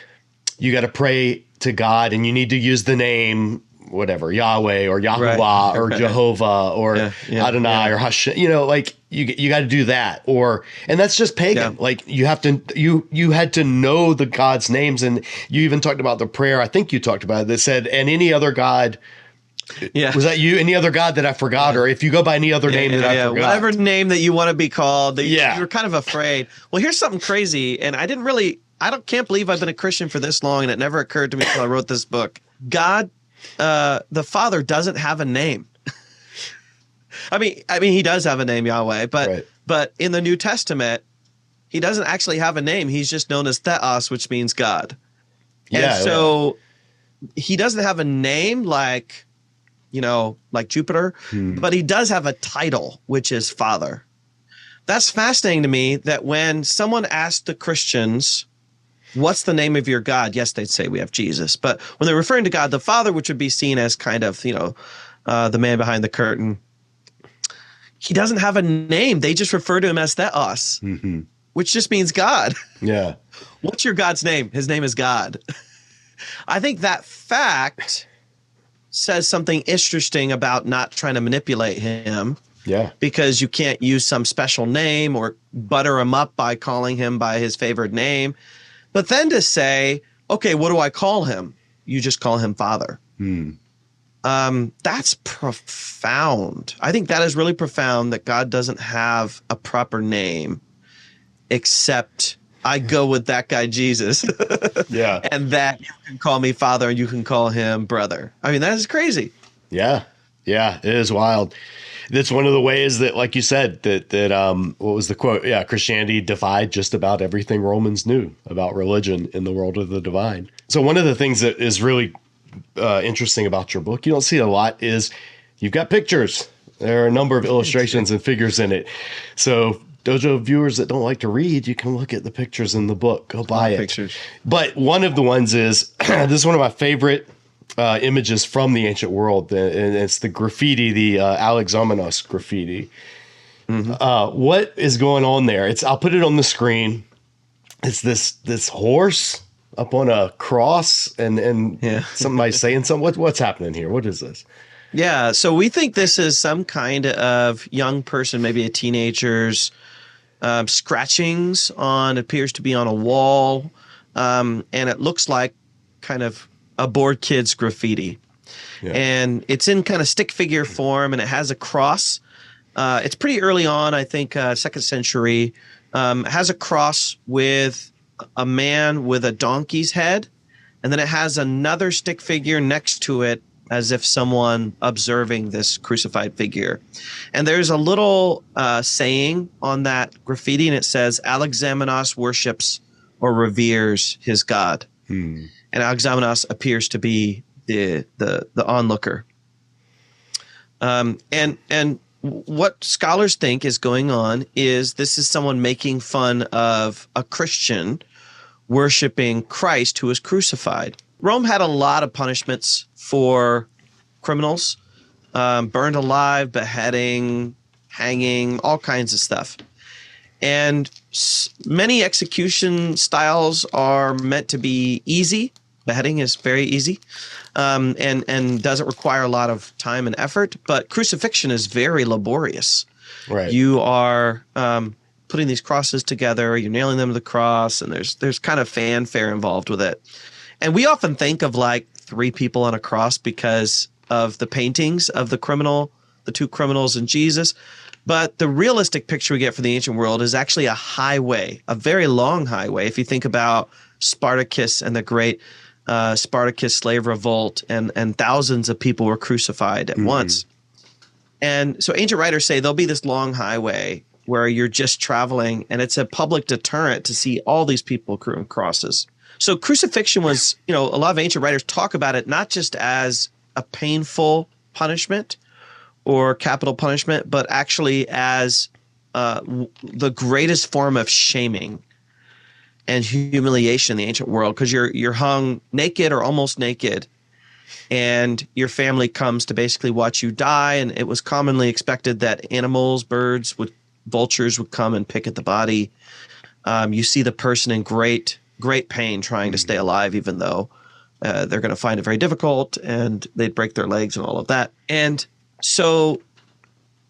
you got to pray to God and you need to use the name, whatever, Yahweh or Yahuwah or Jehovah or Adonai or Hashem, like you got to do that, and that's just pagan. Like you had to know the God's names. And you even talked about the prayer. I think you talked about it that said, and any other God. Yeah. Was that you? Any other God that I forgot? Or if you go by any other name that I forgot? Whatever name that you want to be called. You were kind of afraid. Well, here's something crazy. And can't believe I've been a Christian for this long. And it never occurred to me until I wrote this book. God, the Father doesn't have a name. I mean, he does have a name, Yahweh, but in the New Testament, he doesn't actually have a name. He's just known as Theos, which means God. He doesn't have a name like Jupiter, but he does have a title, which is Father. That's fascinating to me that when someone asked the Christians, what's the name of your God? Yes, they'd say we have Jesus. But when they're referring to God the Father, which would be seen as kind of, the man behind the curtain, he doesn't have a name. They just refer to him as Theos, which just means God. Yeah. What's your God's name? His name is God. I think that fact says something interesting about not trying to manipulate him. Yeah. Because you can't use some special name or butter him up by calling him by his favorite name. But then to say, okay, what do I call him? You just call him Father. That's profound. I think that is really profound that God doesn't have a proper name except I go with that guy, Jesus. Yeah. And that you can call me Father and you can call him brother. I mean, that is crazy. Yeah. Yeah, it is wild. That's one of the ways that, like you said, that what was the quote? Yeah, Christianity defied just about everything Romans knew about religion in the world of the divine. So one of the things that is really interesting about your book, you don't see a lot, is you've got pictures. There are a number of illustrations and figures in it. So Dojo viewers that don't like to read, you can look at the pictures in the book. Go buy it. Pictures. But one of the ones is, this is one of my favorite images from the ancient world, and it's the graffiti, the Alexamenos graffiti. What is going on there? I'll put it on the screen. It's this horse up on a cross, and somebody saying something. What's happening here? What is this? Yeah, so we think this is some kind of young person, maybe a teenager's scratchings appears to be on a wall, and it looks like kind of a bored kid's graffiti. Yeah. And it's in kind of stick figure form, and it has a cross. It's pretty early on, I think, 2nd century. It has a cross with a man with a donkey's head, and then it has another stick figure next to it as if someone observing this crucified figure. And there's a little saying on that graffiti, and it says, Alexamenos worships or reveres his God. And Alexamenos appears to be the onlooker. And what scholars think is going on is this is someone making fun of a Christian worshiping Christ who was crucified. Rome had a lot of punishments for criminals, burned alive, beheading, hanging, all kinds of stuff. And many execution styles are meant to be easy. Beheading is very easy, and doesn't require a lot of time and effort. But crucifixion is very laborious. Right. You are putting these crosses together, you're nailing them to the cross, and there's kind of fanfare involved with it. And we often think of like 3 people on a cross because of the paintings of the 2 criminals and Jesus. But the realistic picture we get from the ancient world is actually a highway, a very long highway. If you think about Spartacus and the great Spartacus slave revolt, and thousands of people were crucified at once. And so ancient writers say there'll be this long highway where you're just traveling, and it's a public deterrent to see all these people carrying crosses. So crucifixion was, a lot of ancient writers talk about it not just as a painful punishment or capital punishment, but actually as the greatest form of shaming and humiliation in the ancient world, because you're hung naked or almost naked, and your family comes to basically watch you die. And it was commonly expected that animals, vultures would come and pick at the body. You see the person in great pain trying to stay alive, even though they're going to find it very difficult, and they'd break their legs and all of that. And so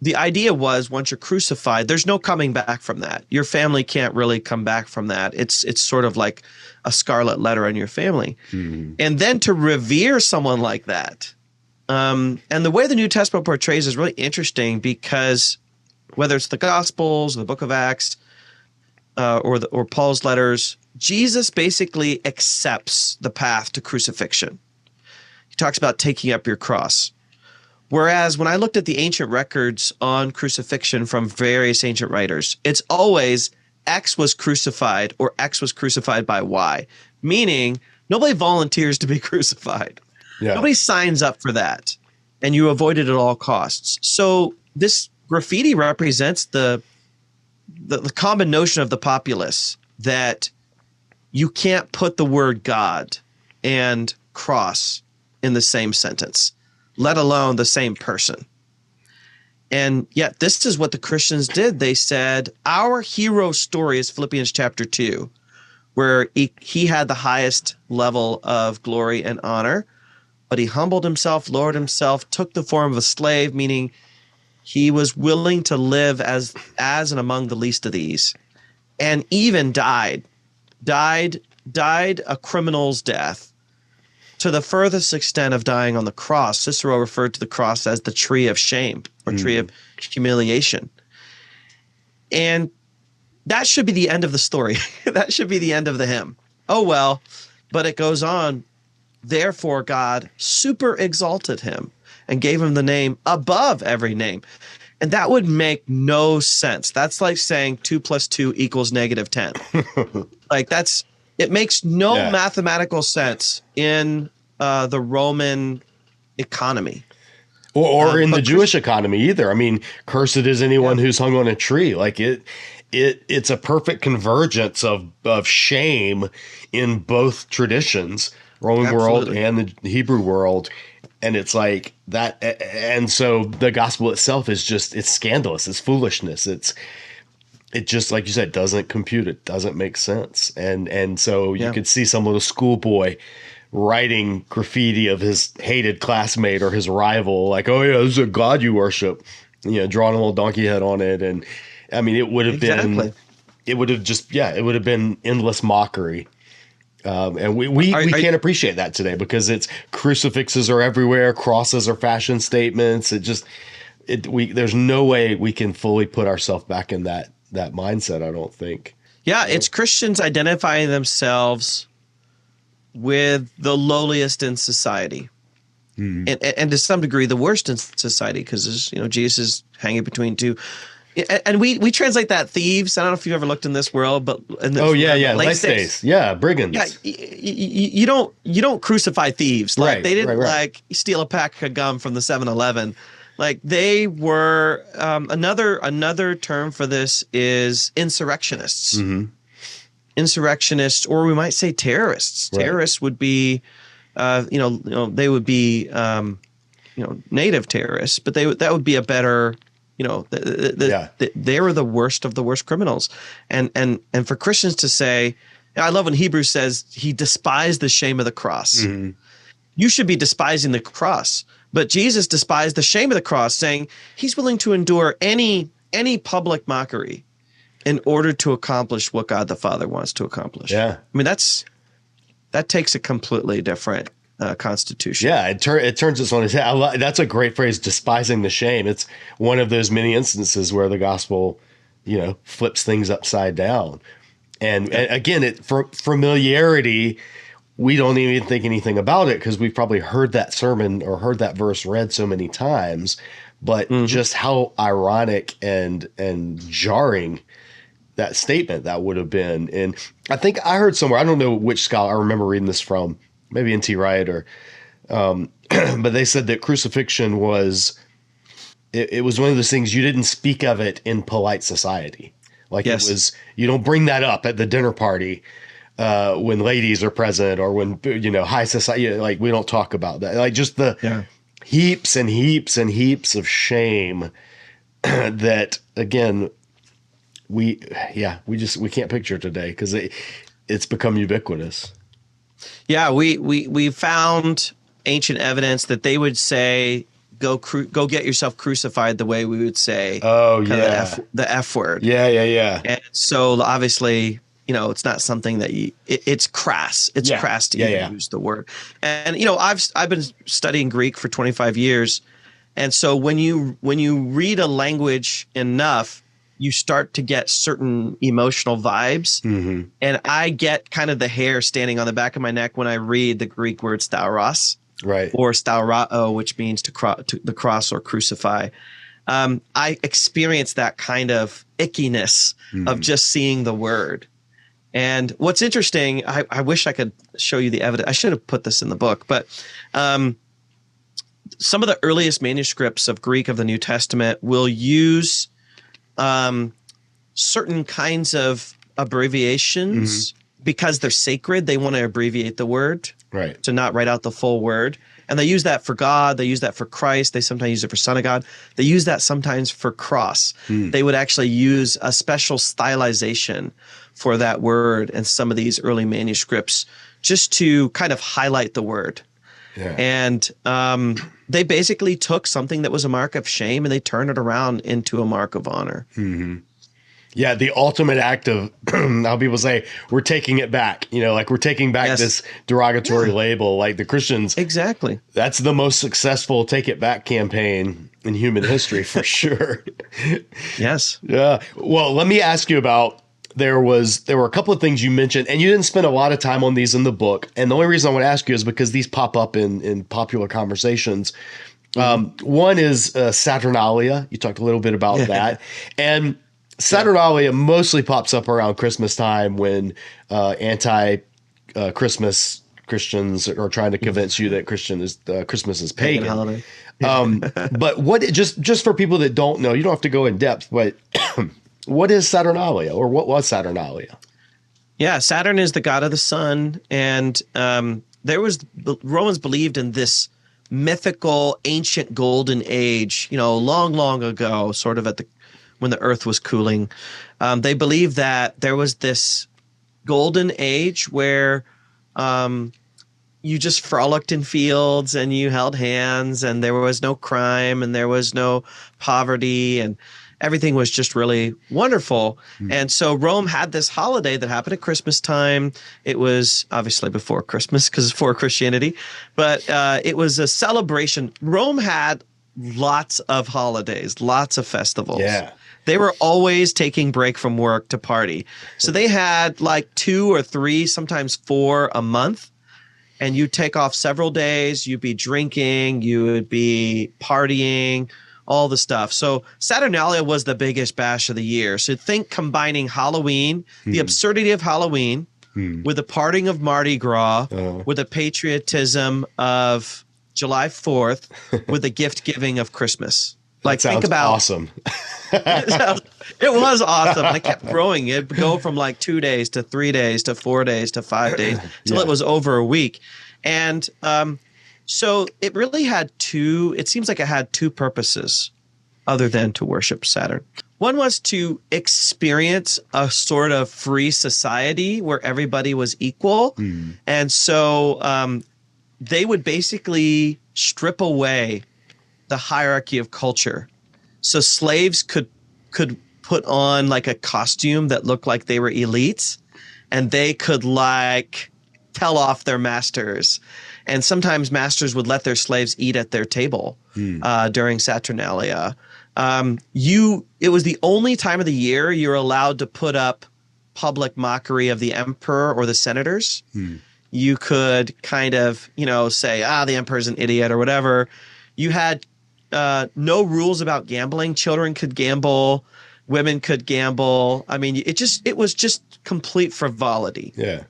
the idea was, once you're crucified, there's no coming back from that. Your family can't really come back from that. It's sort of like a scarlet letter on your family. And then to revere someone like that, and the way the New Testament portrays is really interesting, because whether it's the Gospels or the Book of Acts or Paul's letters, Jesus basically accepts the path to crucifixion. He talks about taking up your cross. Whereas when I looked at the ancient records on crucifixion from various ancient writers, it's always X was crucified or X was crucified by Y, meaning nobody volunteers to be crucified. Yeah. Nobody signs up for that, and you avoid it at all costs. So this graffiti represents the common notion of the populace that you can't put the word God and cross in the same sentence, let alone the same person. And yet this is what the Christians did. They said, our hero story is Philippians chapter 2, where he had the highest level of glory and honor, but he humbled himself, lowered himself, took the form of a slave, meaning he was willing to live as and among the least of these, and even died a criminal's death, to the furthest extent of dying on the cross. Cicero referred to the cross as the tree of shame, or tree of humiliation. And that should be the end of the story. That should be the end of the hymn. Oh, well, but it goes on. Therefore, God super exalted him and gave him the name above every name. And that would make no sense. That's like saying 2 + 2 = -10. Like it makes no mathematical sense in the Roman economy. Or in the Jewish economy either. I mean, cursed is anyone who's hung on a tree. Like it's a perfect convergence of shame in both traditions, Roman world and the Hebrew world. And it's like that. And so the gospel itself is it's scandalous. It's foolishness. It just, like you said, doesn't compute. It doesn't make sense. And so you could see some little schoolboy writing graffiti of his hated classmate or his rival, like, oh yeah, this is a god you worship, drawing a little donkey head on it. And I mean, it would have been endless mockery. And we can't appreciate that today, because crucifixes are everywhere. Crosses are fashion statements. There's no way we can fully put ourselves back in that mindset, I don't think. Yeah, it's Christians identifying themselves with the lowliest in society, and to some degree the worst in society, because Jesus is hanging between two. And we translate that thieves. I don't know if you've ever looked in this world, but late days, brigands. Yeah, you don't crucify thieves. Like they didn't like steal a pack of gum from the 7-Eleven. Like they were another term for this is insurrectionists. Insurrectionists, or we might say terrorists. Right. Terrorists would be, they would be, native terrorists, but that would be a better, they were the worst of the worst criminals. And for Christians to say, I love when Hebrews says he despised the shame of the cross. You should be despising the cross, but Jesus despised the shame of the cross, saying he's willing to endure any any public mockery in order to accomplish what God the Father wants to accomplish. Yeah. I mean, that takes a completely different constitution. Yeah, it turns us on its head. That's a great phrase, despising the shame. It's one of those many instances where the gospel, flips things upside down. And again, for familiarity, we don't even think anything about it because we've probably heard that sermon or heard that verse read so many times. But just how ironic and jarring that statement that would have been. And I think I heard somewhere, I don't know which scholar, I remember reading this from, maybe N.T. Wright or, but they said that crucifixion was, it was one of those things you didn't speak of it in polite society. Like It was, you don't bring that up at the dinner party when ladies are present or when, high society, like we don't talk about that. Like just the heaps and heaps and heaps of shame that, again, we can't picture today because it's become ubiquitous. Yeah, we found ancient evidence that they would say, go get yourself crucified, the way we would say, the F word. Yeah. And so obviously, it's not something that it's crass. It's crass to even use the word. And I've been studying Greek for 25 years, and so when you read a language enough, you start to get certain emotional vibes. Mm-hmm. And I get kind of the hair standing on the back of my neck when I read the Greek word stauros, right, or staurao, which means to the cross or crucify. I experience that kind of ickiness of just seeing the word. And what's interesting, I wish I could show you the evidence. I should have put this in the book, but some of the earliest manuscripts of Greek of the New Testament will use certain kinds of abbreviations because they're sacred. They want to abbreviate the word, right, to not write out the full word. And they use that for God. They use that for Christ. They sometimes use it for Son of God. They use that sometimes for cross. They would actually use a special stylization for that word in some of these early manuscripts just to kind of highlight the word. Yeah. And they basically took something that was a mark of shame and they turned it around into a mark of honor. Mm-hmm. Yeah, the ultimate act of how people say we're taking it back. Like we're taking back this derogatory label. Like the Christians, exactly. That's the most successful take it back campaign in human history for sure. Yes. Yeah. Well, let me ask you about. There were a couple of things you mentioned, and you didn't spend a lot of time on these in the book. And the only reason I want to ask you is because these pop up in popular conversations. One is Saturnalia. You talked a little bit about that. And Saturnalia mostly pops up around Christmas time when anti-Christmas Christians are trying to convince you that Christmas is pagan. Holiday. But what just for people that don't know, you don't have to go in depth, but what is Saturnalia, or what was Saturnalia? Yeah, Saturn is the god of the sun, and Romans believed in this mythical ancient golden age, long, long ago, sort of when the earth was cooling. They believed that there was this golden age where you just frolicked in fields and you held hands and there was no crime and there was no poverty and everything was just really wonderful. And so Rome had this holiday that happened at Christmas time. It was obviously before Christmas because it's before Christianity, but it was a celebration. Rome had lots of holidays, lots of festivals. Yeah. They were always taking break from work to party. So they had like 2 or 3, sometimes 4 a month. And you'd take off several days. You'd be drinking. You would be partying, all the stuff. So Saturnalia was the biggest bash of the year. So think combining Halloween, the absurdity of Halloween, with the parting of Mardi Gras, with the patriotism of July 4th, with the gift giving of Christmas. Like, think about awesome. It was awesome. And it kept growing. It'd go from like 2 days to 3 days to 4 days to 5 days till it was over a week. And so it really it seems like it had 2 purposes other than to worship Saturn. One was to experience a sort of free society where everybody was equal. And so they would basically strip away the hierarchy of culture. So slaves could could put on like a costume that looked like they were elites, and they could like tell off their masters. And sometimes masters would let their slaves eat at their table during Saturnalia. It was the only time of the year you're allowed to put up public mockery of the emperor or the senators. You could kind of, say, the emperor's an idiot or whatever. You had no rules about gambling. Children could gamble. Women could gamble. I mean, it was just complete frivolity. Yeah.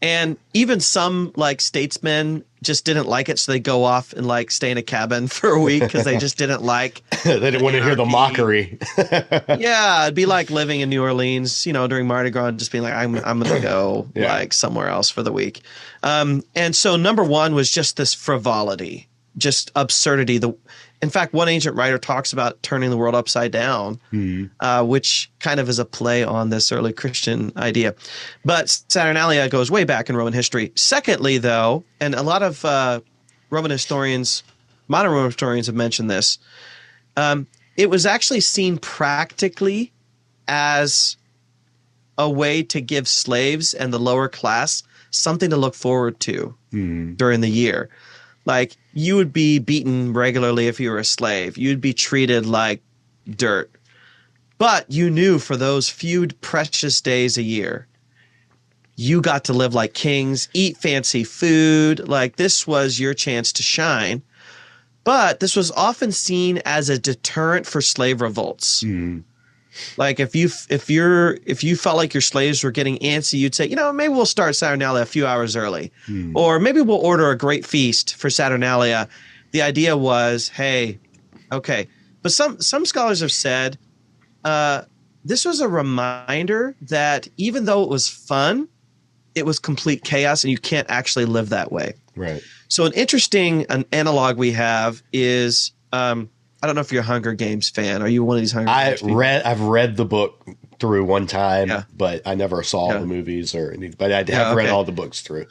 And even some like statesmen just didn't like it, so they go off and like stay in a cabin for a week because they just didn't like. They didn't want to hear the mockery. Yeah, it'd be like living in New Orleans, during Mardi Gras, and just being like, I'm gonna go like somewhere else for the week. And so number one was just this frivolity, just absurdity. In fact, one ancient writer talks about turning the world upside down, which kind of is a play on this early Christian idea. But Saturnalia goes way back in Roman history. Secondly, though, and a lot of modern Roman historians have mentioned this, it was actually seen practically as a way to give slaves and the lower class something to look forward to during the year. Like, you would be beaten regularly if you were a slave. You'd be treated like dirt. But you knew for those few precious days a year, you got to live like kings, eat fancy food. Like, this was your chance to shine. But this was often seen as a deterrent for slave revolts. Like, if you felt like your slaves were getting antsy, you'd say, maybe we'll start Saturnalia a few hours early, or maybe we'll order a great feast for Saturnalia. The idea was, hey, okay. But some scholars have said this was a reminder that even though it was fun, it was complete chaos, and you can't actually live that way. Right. So an analog we have is. I don't know if you're a Hunger Games fan. Are you one of these Hunger Games people? I've read the book through one time, but I never saw the movies but I have read all the books through.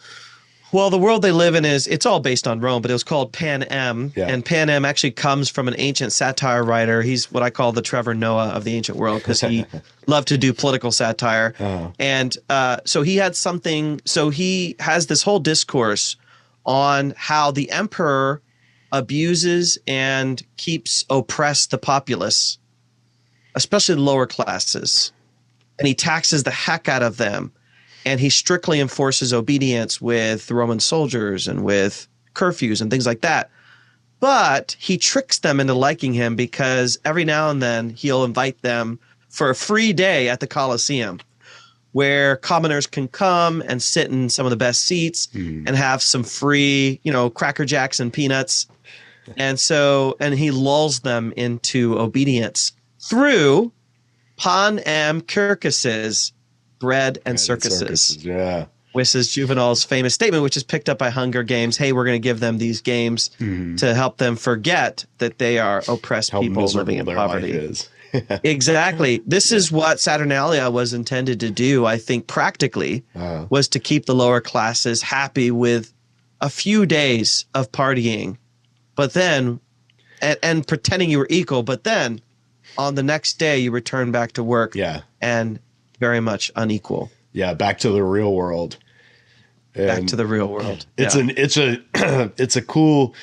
Well, the world they live in it's all based on Rome, but it was called Panem. Yeah. And Panem actually comes from an ancient satire writer. He's what I call the Trevor Noah of the ancient world, because he loved to do political satire. And so he has this whole discourse on how the emperor abuses and keeps oppressed the populace, especially the lower classes, and he taxes the heck out of them, and he strictly enforces obedience with the Roman soldiers and with curfews and things like that. But he tricks them into liking him, because every now and then he'll invite them for a free day at the Colosseum, where commoners can come and sit in some of the best seats and have some free, Cracker Jacks and peanuts. And he lulls them into obedience through panem circuses, bread and circuses. Yeah. Which is Juvenal's famous statement, which is picked up by Hunger Games. Hey, we're going to give them these games to help them forget that they are oppressed people living in poverty. Exactly. This is what Saturnalia was intended to do, I think, practically, was to keep the lower classes happy with a few days of partying. But then, and pretending you were equal, but then on the next day you return back to work and very much unequal. Yeah, back to the real world. Back to the real world. It's a cool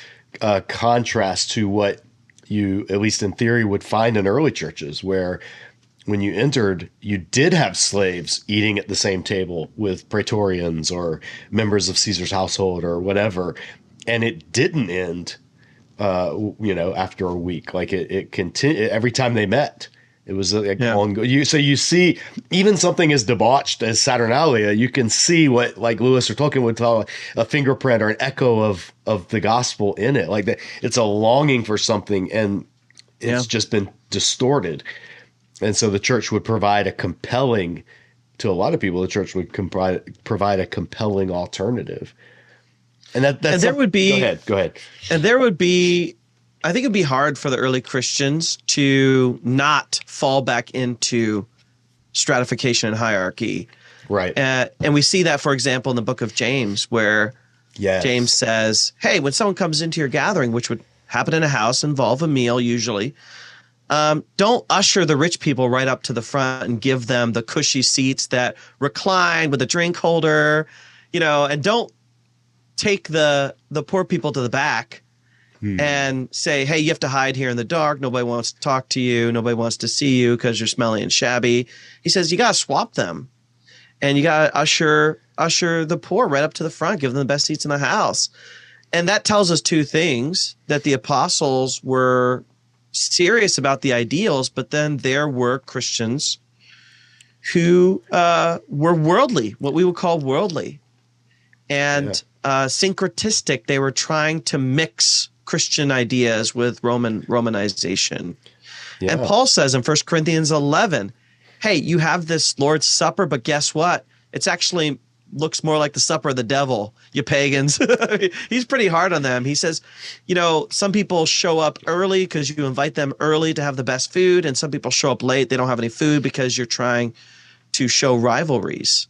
contrast to what you, at least in theory, would find in early churches, where when you entered, you did have slaves eating at the same table with praetorians or members of Caesar's household or whatever, and it didn't end. After a week, like it continued every time they met. It was ongoing. So you see, even something as debauched as Saturnalia, you can see what, like Lewis or Tolkien would call a fingerprint or an echo of the gospel in it. Like that, it's a longing for something, and it's just been distorted. And so the church would provide to a lot of people, the church would provide a compelling alternative. And there would be. Go ahead. And there would be, I think it'd be hard for the early Christians to not fall back into stratification and hierarchy. Right. And we see that, for example, in the book of James, where James says, hey, when someone comes into your gathering, which would happen in a house, involve a meal usually, Don't usher the rich people right up to the front and give them the cushy seats that recline with a drink holder, and don't take the poor people to the back and say, hey, you have to hide here in the dark. Nobody wants to talk to you. Nobody wants to see you because you're smelly and shabby. He says you got to swap them, and you got to usher the poor right up to the front, give them the best seats in the house. And that tells us two things: that the apostles were serious about the ideals, but then there were Christians who were worldly, what we would call worldly, and syncretistic. They were trying to mix Christian ideas with Romanization. Yeah. And Paul says in 1 Corinthians 11, hey, you have this Lord's Supper, but guess what? It's actually looks more like the supper of the devil, you pagans. He's pretty hard on them. He says, some people show up early because you invite them early to have the best food, and some people show up late. They don't have any food because you're trying to show rivalries,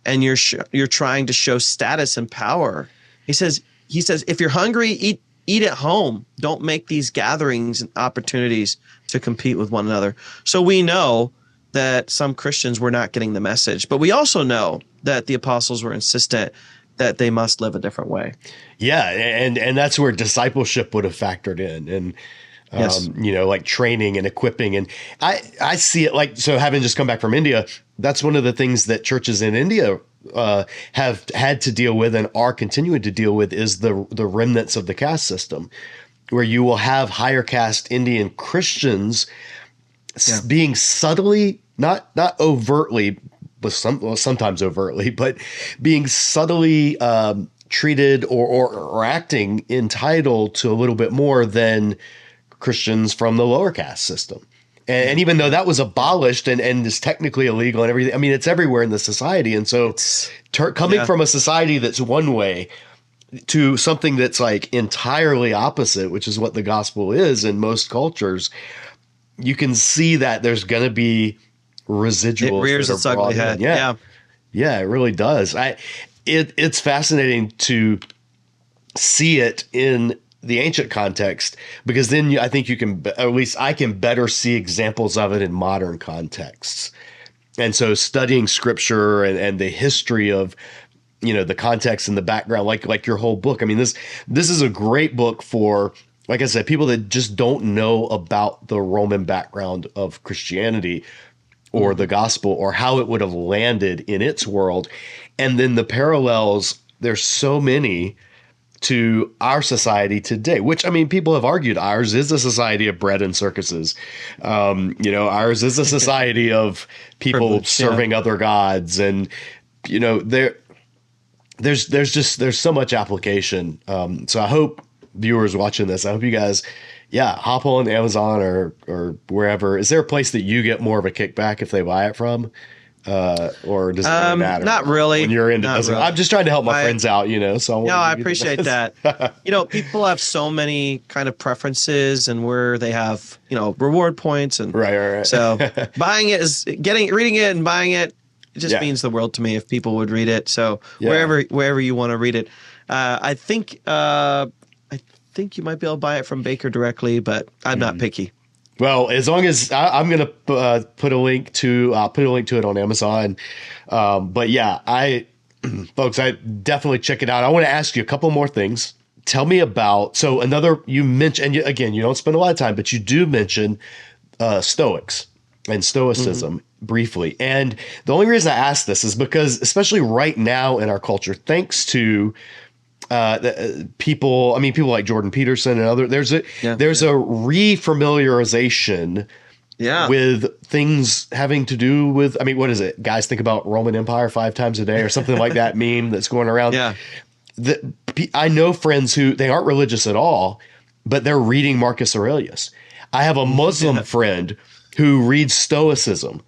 and you're trying to show status and power. He says, if you're hungry, eat at home. Don't make these gatherings and opportunities to compete with one another. So we know that some Christians were not getting the message, but we also know that the apostles were insistent that they must live a different way. Yeah, and that's where discipleship would have factored in, and yes. Like training and equipping. And I see it like, so having just come back from India, that's one of the things that churches in India have had to deal with and are continuing to deal with is the remnants of the caste system, where you will have higher caste Indian Christians being subtly, not overtly, but sometimes overtly, but being subtly treated or acting entitled to a little bit more than Christians from the lower caste system. And even though that was abolished and is technically illegal and everything, I mean, it's everywhere in the society. And so coming from a society that's one way to something that's like entirely opposite, which is what the gospel is in most cultures, you can see that there's going to be residuals. It rears its ugly head. Yeah, it really does. It's fascinating to see it in the ancient context, because then I think you can, at least I can better see examples of it in modern contexts. And so studying scripture and the history of, the context and the background, like your whole book. I mean, this is a great book for, like I said, people that just don't know about the Roman background of Christianity or the gospel or how it would have landed in its world. And then the parallels, there's so many to our society today, which, I mean, people have argued ours is a society of bread and circuses. Ours is a society of people serving other gods. And, there's so much application. So I hope viewers watching this, I hope you guys, hop on Amazon or wherever. Is there a place that you get more of a kickback if they buy it from? Or does it really matter? Not really. When you're into it. Really. I'm just trying to help my friends out, So I appreciate that. People have so many kind of preferences and where they have, reward points and right. So buying it is reading it and buying it. It just means the world to me if people would read it. So wherever you want to read it, I think you might be able to buy it from Baker directly, but I'm not picky. Well, as long as I'm going to put a link to it on Amazon. But folks, I definitely check it out. I want to ask you a couple more things. Tell me about, you mentioned, and again, you don't spend a lot of time, but you do mention Stoics and Stoicism briefly. And the only reason I ask this is because, especially right now in our culture, thanks to people like Jordan Peterson and other, there's a refamiliarization with things having to do with, what is it? Guys think about Roman Empire 5 times a day or something like that meme that's going around. Yeah. I know friends who, they aren't religious at all, but they're reading Marcus Aurelius. I have a Muslim friend who reads Stoicism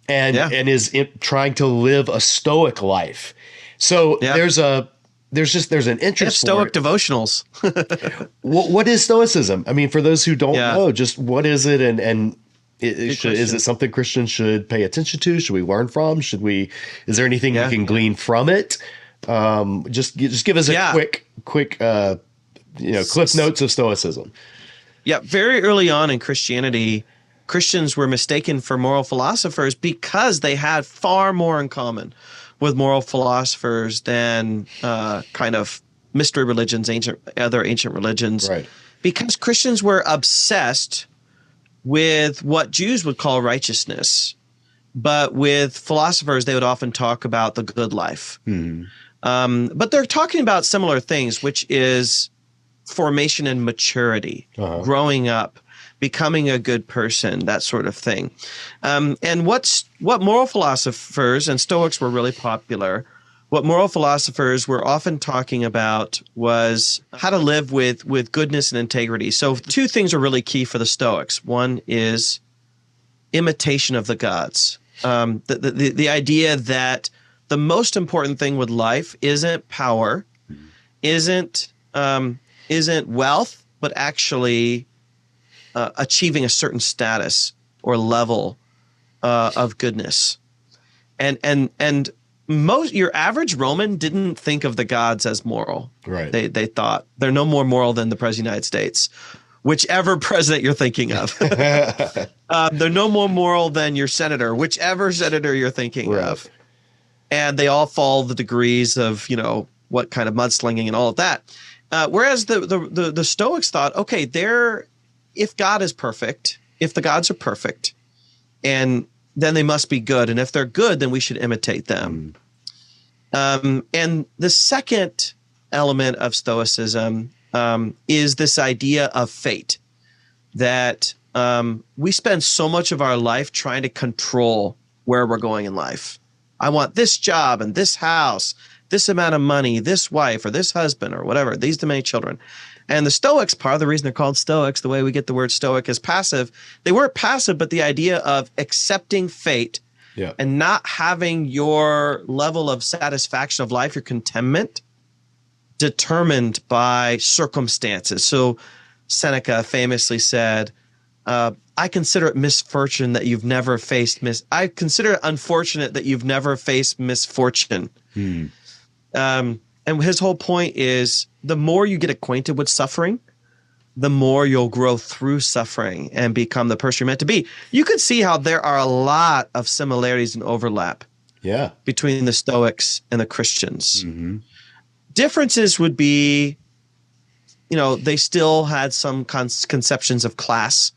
and is trying to live a Stoic life. So there's an interest. Stoic devotionals. What is Stoicism? For those who don't know, just what is it, and is it something Christians should pay attention to? Should we learn from? Is there anything you can glean from it? Just give us a quick Cliff Notes of Stoicism. Yeah, very early on in Christianity, Christians were mistaken for moral philosophers because they had far more in common with moral philosophers than kind of mystery religions, other ancient religions. Right. Because Christians were obsessed with what Jews would call righteousness, but with philosophers, they would often talk about the good life. But they're talking about similar things, which is formation and maturity, growing up, becoming a good person, that sort of thing. And what moral philosophers, and Stoics were really popular, what moral philosophers were often talking about was how to live with goodness and integrity. So two things are really key for the Stoics. One is imitation of the gods. The idea that the most important thing with life isn't power, isn't wealth, but actually achieving a certain status or level of goodness. And your average Roman didn't think of the gods as moral. Right. They thought they're no more moral than the President of the United States, whichever president you're thinking of. They're no more moral than your senator, whichever senator you're thinking of. And they all follow the degrees of, what kind of mudslinging and all of that. Whereas the Stoics thought, okay, if God is perfect, if the gods are perfect, and then they must be good. And if they're good, then we should imitate them. And the second element of Stoicism is this idea of fate, that we spend so much of our life trying to control where we're going in life. I want this job and this house, this amount of money, this wife or this husband or whatever, these many children. And the Stoics, part of the reason they're called Stoics, the way we get the word Stoic is passive. They weren't passive, but the idea of accepting fate and not having your level of satisfaction of life, your contentment, determined by circumstances. So Seneca famously said, I consider it misfortune that you've never faced I consider it unfortunate that you've never faced misfortune. And his whole point is the more you get acquainted with suffering, the more you'll grow through suffering and become the person you're meant to be. You can see how there are a lot of similarities and overlap between the Stoics and the Christians. Differences would be, they still had some conceptions of class.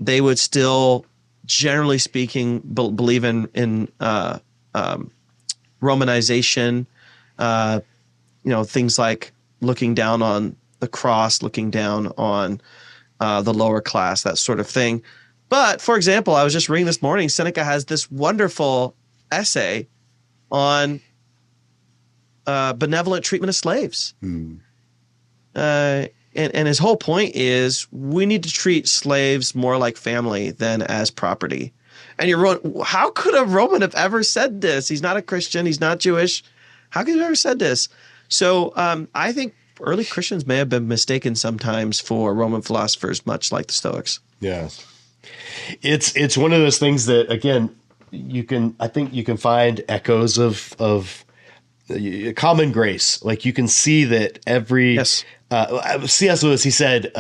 They would still, generally speaking, believe in Romanization, things like looking down on the cross, looking down on the lower class, that sort of thing. But, for example, I was just reading this morning, Seneca has this wonderful essay on benevolent treatment of slaves. And his whole point is we need to treat slaves more like family than as property. And you're going, how could a Roman have ever said this? He's not a Christian. He's not Jewish. How could he have ever said this? So I think early Christians may have been mistaken sometimes for Roman philosophers, much like the Stoics. Yeah. It's one of those things that, again, I think you can find echoes of common grace. Like you can see that every C.S. Lewis, he said,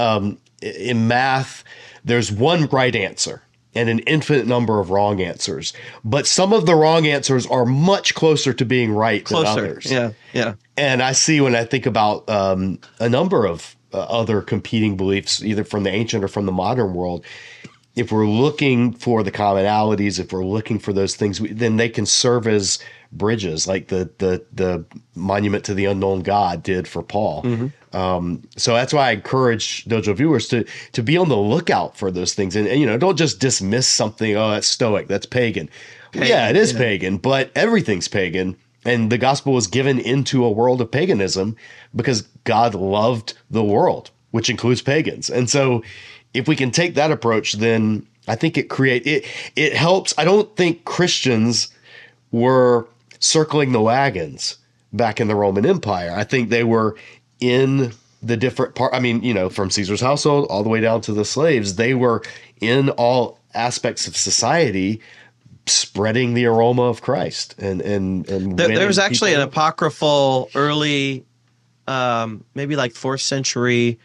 in math, there's one right answer and an infinite number of wrong answers. But some of the wrong answers are much closer to being right than others. Yeah. And I see when I think about a number of other competing beliefs, either from the ancient or from the modern world, if we're looking for the commonalities, if we're looking for those things, then they can serve as bridges, like the monument to the unknown God did for Paul. So that's why I encourage Dojo viewers to be on the lookout for those things, and don't just dismiss something. Oh, that's Stoic, that's pagan. Yeah, it is pagan, but everything's pagan, and the gospel was given into a world of paganism because God loved the world, which includes pagans. And so, if we can take that approach, then I think it helps. I don't think Christians were circling the wagons back in the Roman Empire. I think they were in the different part. I mean, from Caesar's household all the way down to the slaves, they were in all aspects of society, spreading the aroma of Christ. And there was actually an apocryphal early, maybe like 4th century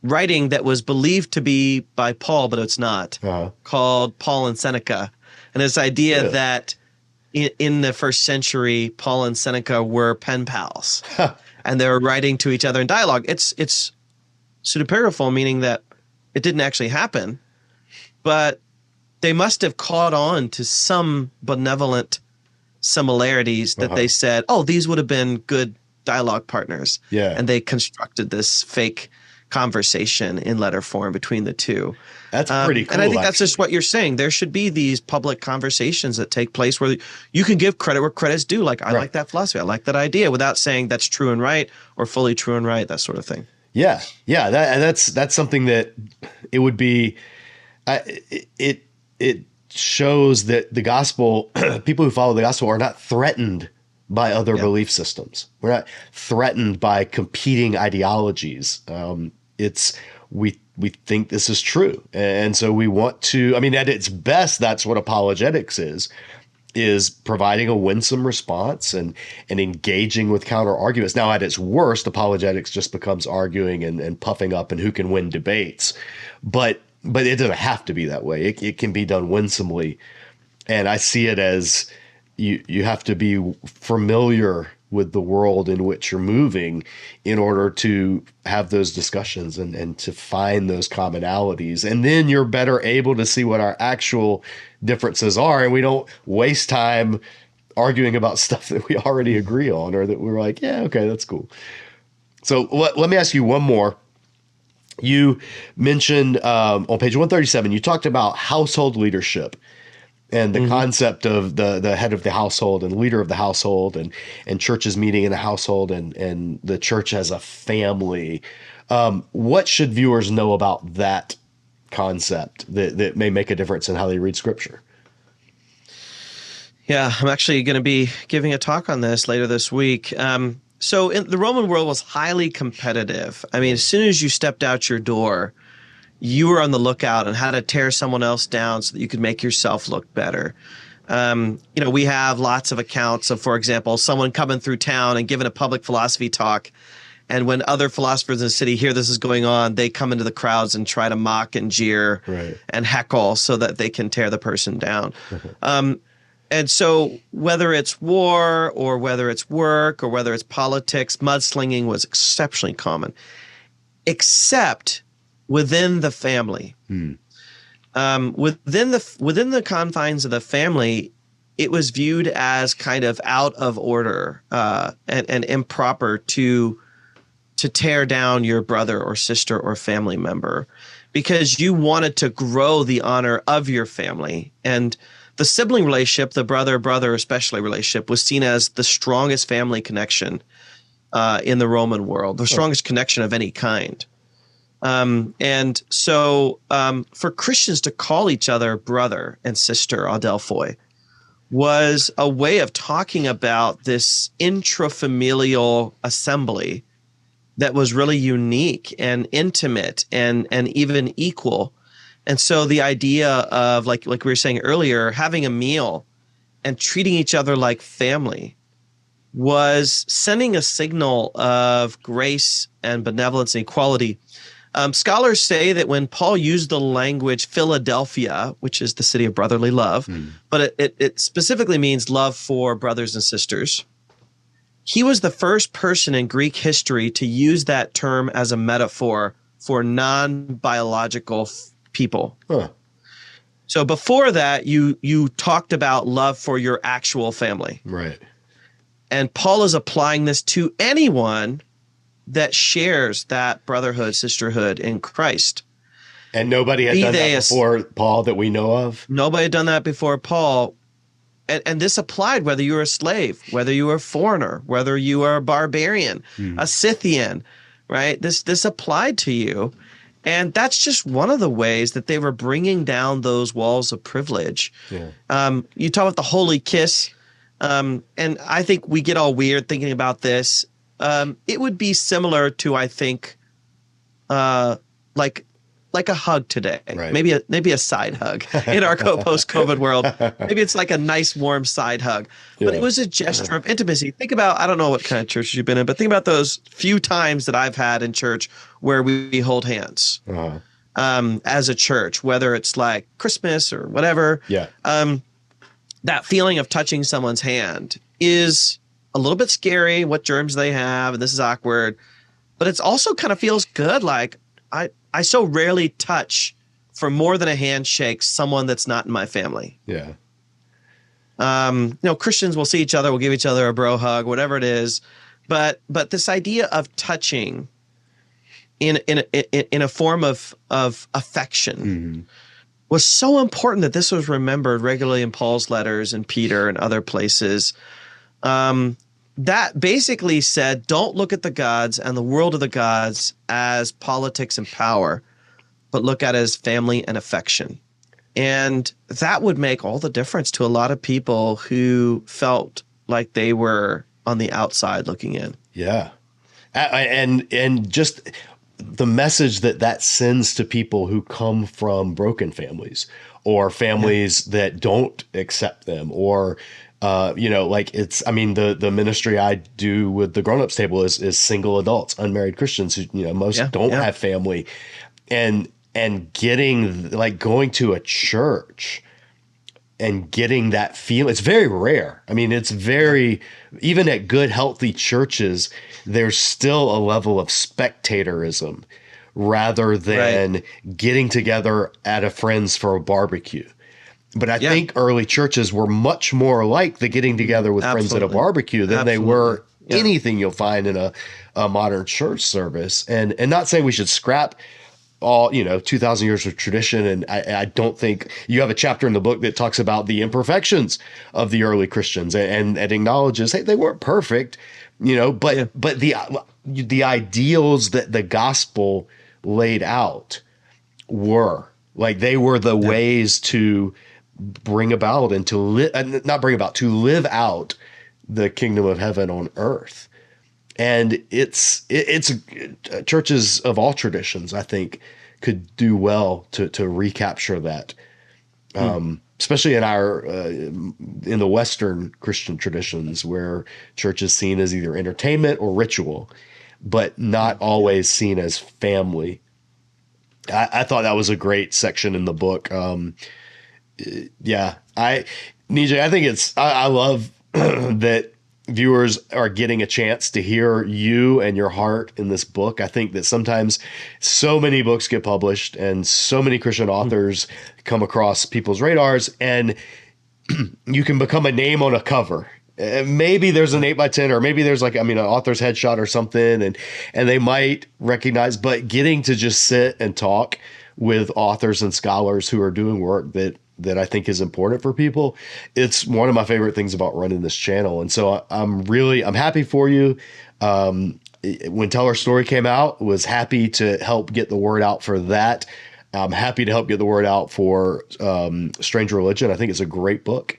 writing that was believed to be by Paul, but it's not, Uh-huh. called Paul and Seneca. And this idea Really? that in the first century, Paul and Seneca were pen pals, and they were writing to each other in dialogue. It's pseudepigraphal, meaning that it didn't actually happen, but they must have caught on to some benevolent similarities that they said, oh, these would have been good dialogue partners. Yeah. And they constructed this fake conversation in letter form between the two. That's pretty cool. And I think that's actually. just what you're saying. There should be these public conversations that take place where you can give credit where credit's due. Like, I like that philosophy. I like that idea, without saying that's true and right or fully true and right, that sort of thing. Yeah. Yeah. That's something that it would be, it shows that the gospel, people who follow the gospel are not threatened by other belief systems. We're not threatened by competing ideologies. We think this is true. And so we want to, I mean, at its best, that's what apologetics is providing a winsome response and engaging with counter arguments. Now, at its worst, apologetics just becomes arguing and puffing up and who can win debates. But it doesn't have to be that way. It can be done winsomely. And I see it as you have to be familiar with the world in which you're moving in order to have those discussions and to find those commonalities. And then you're better able to see what our actual differences are. And we don't waste time arguing about stuff that we already agree on, or that we're like, yeah, okay, that's cool. So let me ask you one more. You mentioned on page 137, you talked about household leadership and the concept of the head of the household and leader of the household and churches meeting in a household and the church as a family. What should viewers know about that concept that may make a difference in how they read scripture? Yeah, I'm actually going to be giving a talk on this later this week. So the Roman world was highly competitive. I mean, as soon as you stepped out your door, you were on the lookout on how to tear someone else down so that you could make yourself look better. We have lots of accounts of, for example, someone coming through town and giving a public philosophy talk. And when other philosophers in the city hear this is going on, they come into the crowds and try to mock and jeer and heckle so that they can tear the person down. And so whether it's war or whether it's work or whether it's politics, mudslinging was exceptionally common, except within the family. Within the confines of the family, it was viewed as kind of out of order and improper to tear down your brother or sister or family member, because you wanted to grow the honor of your family. And the sibling relationship, the brother especially relationship, was seen as the strongest family connection in the Roman world, the strongest connection of any kind. And so for Christians to call each other brother and sister, adelphoi, was a way of talking about this intrafamilial assembly that was really unique and intimate and even equal. And so the idea of, like we were saying earlier, having a meal and treating each other like family was sending a signal of grace and benevolence and equality. Scholars say that when Paul used the language Philadelphia, which is the city of brotherly love, but it specifically means love for brothers and sisters, he was the first person in Greek history to use that term as a metaphor for non-biological people. So before that, you talked about love for your actual family. Right. And Paul is applying this to anyone that shares that brotherhood, sisterhood in Christ. And nobody had done that before Paul that we know of? Nobody had done that before Paul. And this applied whether you were a slave, whether you were a foreigner, whether you were a barbarian, a Scythian, right? This applied to you. And that's just one of the ways that they were bringing down those walls of privilege. Yeah. You talk about the holy kiss, and I think we get all weird thinking about this. It would be similar to, I think, like like a hug today, Right. maybe a side hug in our post-COVID world. Maybe it's like a nice, warm side hug. But Yeah. it was a gesture of intimacy. Think about, I don't know what kind of churches you've been in, but think about those few times that I've had in church where we hold hands as a church, whether it's like Christmas or whatever. Yeah. That feeling of touching someone's hand is a little bit scary, what germs they have, and this is awkward. But it's also kind of feels good. Like I so rarely touch for more than a handshake someone that's not in my family. Yeah. Christians will see each other, will give each other a bro hug, whatever it is. But this idea of touching in a form of affection was so important that this was remembered regularly in Paul's letters and Peter and other places. That basically said, don't look at the gods and the world of the gods as politics and power, but look at it as family and affection. And that would make all the difference to a lot of people who felt like they were on the outside looking in. Yeah. And just the message that sends to people who come from broken families or families that don't accept them or the ministry I do with the grown-ups table is single adults, unmarried Christians who, most don't have family, and getting going to a church and getting that feel. It's very rare. I mean, it's very, even at good, healthy churches, there's still a level of spectatorism rather than getting together at a friend's for a barbecue. But I think early churches were much more like the getting together with friends at a barbecue than they were anything you'll find in a modern church service. And not saying we should scrap all, 2,000 years of tradition. And I don't think you have a chapter in the book that talks about the imperfections of the early Christians and acknowledges, hey, they weren't perfect, but the ideals that the gospel laid out were they were the ways to bring about and to live out the kingdom of heaven on earth. And it's churches of all traditions, I think, could do well to recapture that, especially in in the Western Christian traditions where church is seen as either entertainment or ritual, but not always seen as family. I thought that was a great section in the book. Nijay, I think I love that viewers are getting a chance to hear you and your heart in this book. I think that sometimes so many books get published and so many Christian authors come across people's radars, and you can become a name on a cover. Maybe there's an 8x10, or maybe there's an author's headshot or something, and they might recognize, but getting to just sit and talk with authors and scholars who are doing work that I think is important for people. It's one of my favorite things about running this channel. And so I'm happy for you. When Tell Her Story came out, was happy to help get the word out for that. I'm happy to help get the word out for Strange Religion. I think it's a great book.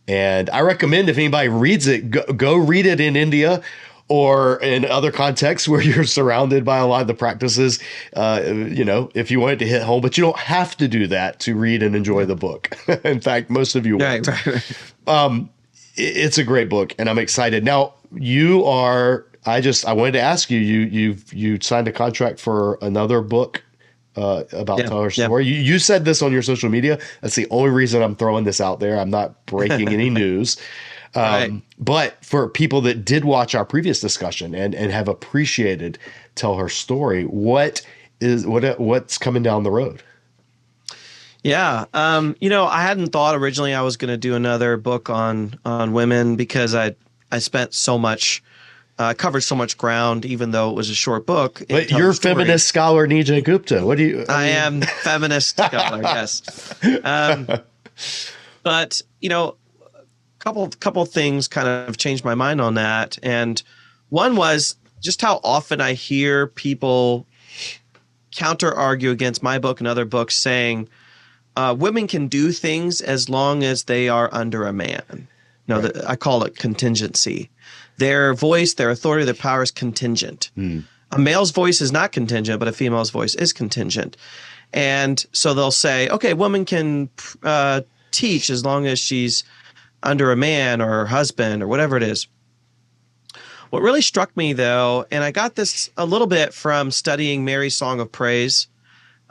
And I recommend if anybody reads it, go read it in India or in other contexts where you're surrounded by a lot of the practices, if you want it to hit home, but you don't have to do that to read and enjoy the book. In fact, most of you won't. Right. It's a great book, and I'm excited. Now, I wanted to ask you, you signed a contract for another book about Tell Her Story. You said this on your social media. That's the only reason I'm throwing this out there. I'm not breaking any news. But for people that did watch our previous discussion and have appreciated Tell Her Story, what's coming down the road? Yeah. I hadn't thought originally I was going to do another book on women because I spent so much, covered so much ground, even though it was a short book. But you're feminist scholar Nijay Gupta. What do you? I am feminist scholar. Yes. But couple things kind of changed my mind on that. And one was just how often I hear people counter argue against my book and other books saying women can do things as long as they are under a man. I call it contingency. Their voice, their authority, their power is contingent. a male's voice is not contingent, but a female's voice is contingent. And so they'll say, okay, a woman can teach as long as she's under a man or her husband or whatever it is. What really struck me, though, and I got this a little bit from studying Mary's Song of Praise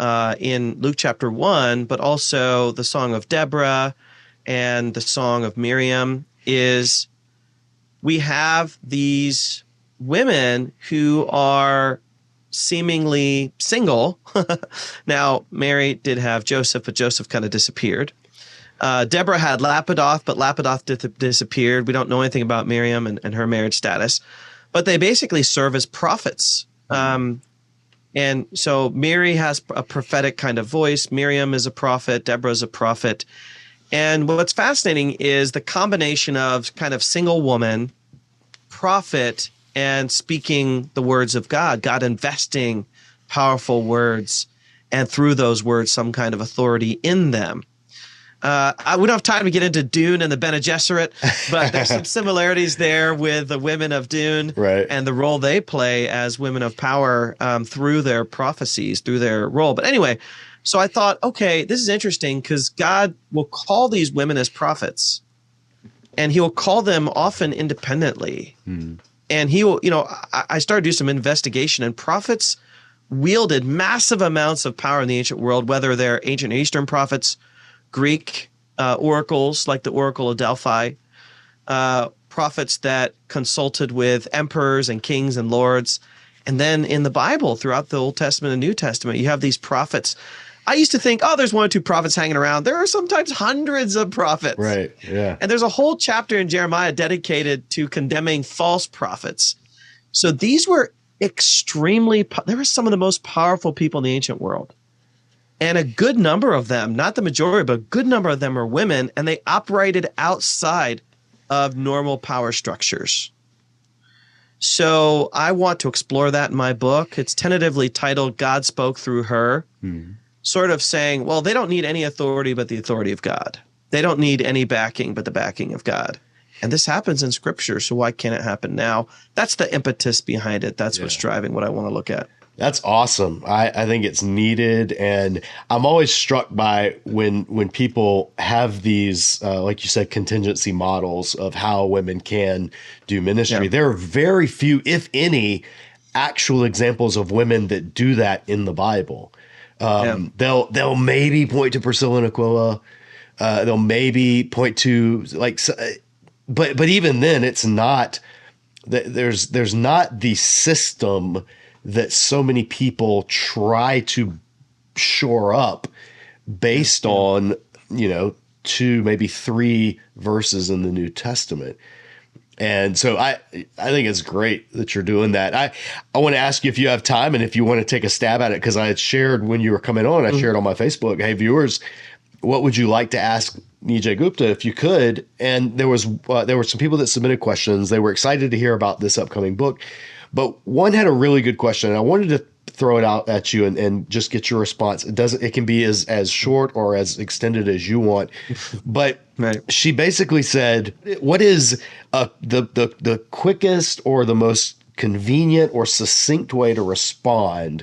in Luke chapter 1, but also the Song of Deborah and the Song of Miriam, is we have these women who are seemingly single. Now, Mary did have Joseph, but Joseph kind of disappeared. Deborah had Lapidoth, but Lapidoth disappeared. We don't know anything about Miriam and her marriage status, but they basically serve as prophets. And so Mary has a prophetic kind of voice. Miriam is a prophet. Deborah is a prophet. And what's fascinating is the combination of kind of single woman, prophet, and speaking the words of God, God investing powerful words, and through those words, some kind of authority in them. We don't have time to get into Dune and the Bene Gesserit, but there's some similarities there with the women of Dune, right, and the role they play as women of power through their prophecies, through their role. But anyway, so I thought, okay, this is interesting because God will call these women as prophets, and he will call them often independently. And he will, I started to do some investigation, and prophets wielded massive amounts of power in the ancient world, whether they're ancient Eastern prophets, Greek oracles like the Oracle of Delphi, prophets that consulted with emperors and kings and lords. And then in the Bible, throughout the Old Testament and New Testament, you have these prophets. I used to think, there's one or two prophets hanging around. There are sometimes hundreds of prophets. Right, yeah. And there's a whole chapter in Jeremiah dedicated to condemning false prophets. So these were they were some of the most powerful people in the ancient world. And a good number of them, not the majority, but a good number of them are women, and they operated outside of normal power structures. So I want to explore that in my book. It's tentatively titled God Spoke Through Her. Sort of saying, well, they don't need any authority but the authority of God. They don't need any backing but the backing of God. And this happens in Scripture, so why can't it happen now? That's the impetus behind it. That's what's driving what I want to look at. That's awesome. I think it's needed. And I'm always struck by when people have these, like you said, contingency models of how women can do ministry. Yeah. There are very few, if any, actual examples of women that do that in the Bible. They'll maybe point to Priscilla and Aquila. They'll maybe point to but even then, it's not. There's not the system that so many people try to shore up based on 2, maybe 3 verses in the New Testament. And so I think it's great that you're doing that. I want to ask you if you have time and if you want to take a stab at it, because I had shared when you were coming on, I shared on my Facebook, hey, viewers, what would you like to ask Nijay Gupta if you could? And there were some people that submitted questions. They were excited to hear about this upcoming book. But one had a really good question, and I wanted to throw it out at you and just get your response. It can be as short or as extended as you want. But right. She basically said, what is the quickest or the most convenient or succinct way to respond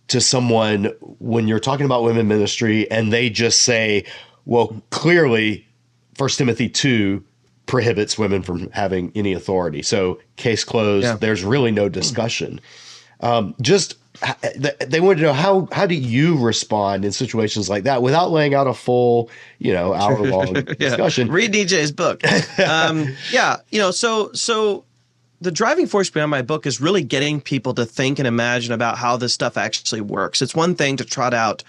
to someone when you're talking about women ministry and they just say, well, clearly 1 Timothy 2 prohibits women from having any authority. So case closed. Yeah. There's really no discussion. They wanted to know how do you respond in situations like that without laying out a full, hour-long discussion. Read Nijay's book. So the driving force behind my book is really getting people to think and imagine about how this stuff actually works. It's one thing to trot out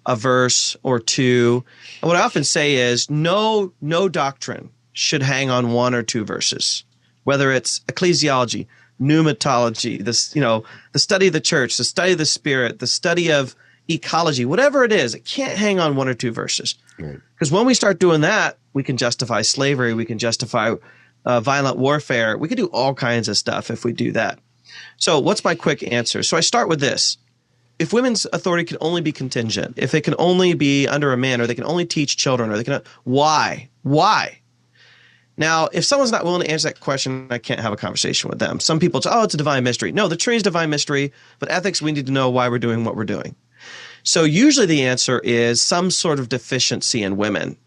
a verse or two. And what I often say is no doctrine should hang on 1 or 2 verses, whether it's ecclesiology, pneumatology, the study of the church, the study of the spirit, the study of ecology, whatever it is, it can't hang on 1 or 2 verses. Because when we start doing that, we can justify slavery, we can justify violent warfare, we can do all kinds of stuff if we do that. So what's my quick answer? So I start with this. If women's authority can only be contingent, if they can only be under a man, or they can only teach children, or they can, why? Now, if someone's not willing to answer that question, I can't have a conversation with them. Some people say, oh, it's a divine mystery. No, the Trinity is divine mystery, but ethics, we need to know why we're doing what we're doing. So usually the answer is some sort of deficiency in women.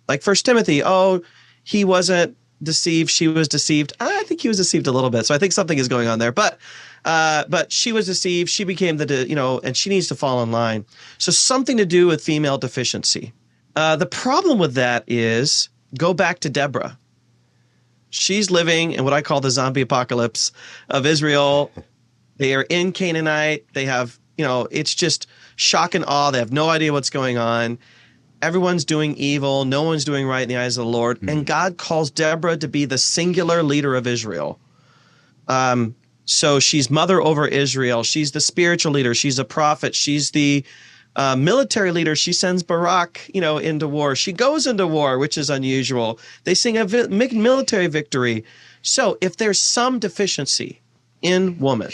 Like 1 Timothy, oh, he wasn't deceived, she was deceived. I think he was deceived a little bit. So I think something is going on there. But she was deceived, she became and she needs to fall in line. So something to do with female deficiency. The problem with that is, go back to Deborah. She's living in what I call the zombie apocalypse of Israel. They are in Canaanite. They have, it's just shock and awe. They have no idea what's going on. Everyone's doing evil. No one's doing right in the eyes of the Lord. Mm-hmm. And God calls Deborah to be the singular leader of Israel. So she's mother over Israel. She's the spiritual leader. She's a prophet. She's the military leader. She sends Barak, into war. She goes into war, which is unusual. They sing a military victory. So if there's some deficiency in woman,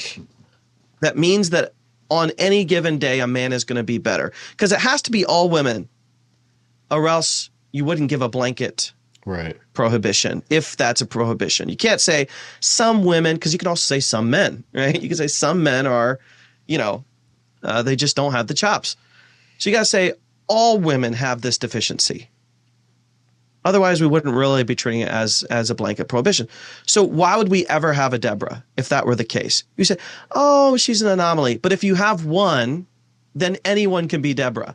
that means that on any given day, a man is going to be better. Because it has to be all women, or else you wouldn't give a blanket prohibition, if that's a prohibition. You can't say some women, because you can also say some men, right? You can say some men are, they just don't have the chops. So you got to say all women have this deficiency. Otherwise, we wouldn't really be treating it as a blanket prohibition. So why would we ever have a Deborah if that were the case? You say, oh, she's an anomaly. But if you have one, then anyone can be Deborah.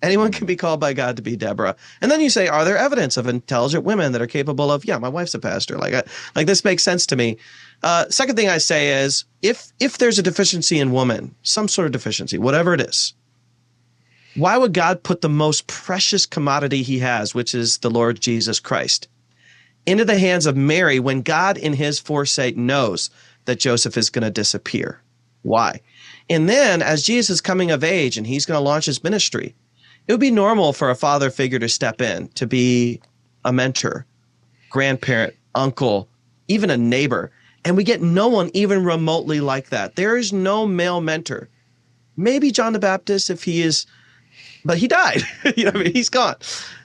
Anyone can be called by God to be Deborah. And then you say, are there evidence of intelligent women that are capable of, my wife's a pastor. Like this makes sense to me. Second thing I say is, if there's a deficiency in woman, some sort of deficiency, whatever it is, why would God put the most precious commodity he has, which is the Lord Jesus Christ, into the hands of Mary when God in his foresight knows that Joseph is going to disappear? Why? And then as Jesus is coming of age and he's going to launch his ministry, it would be normal for a father figure to step in, to be a mentor, grandparent, uncle, even a neighbor. And we get no one even remotely like that. There is no male mentor. Maybe John the Baptist, if he is, but he died. He's gone.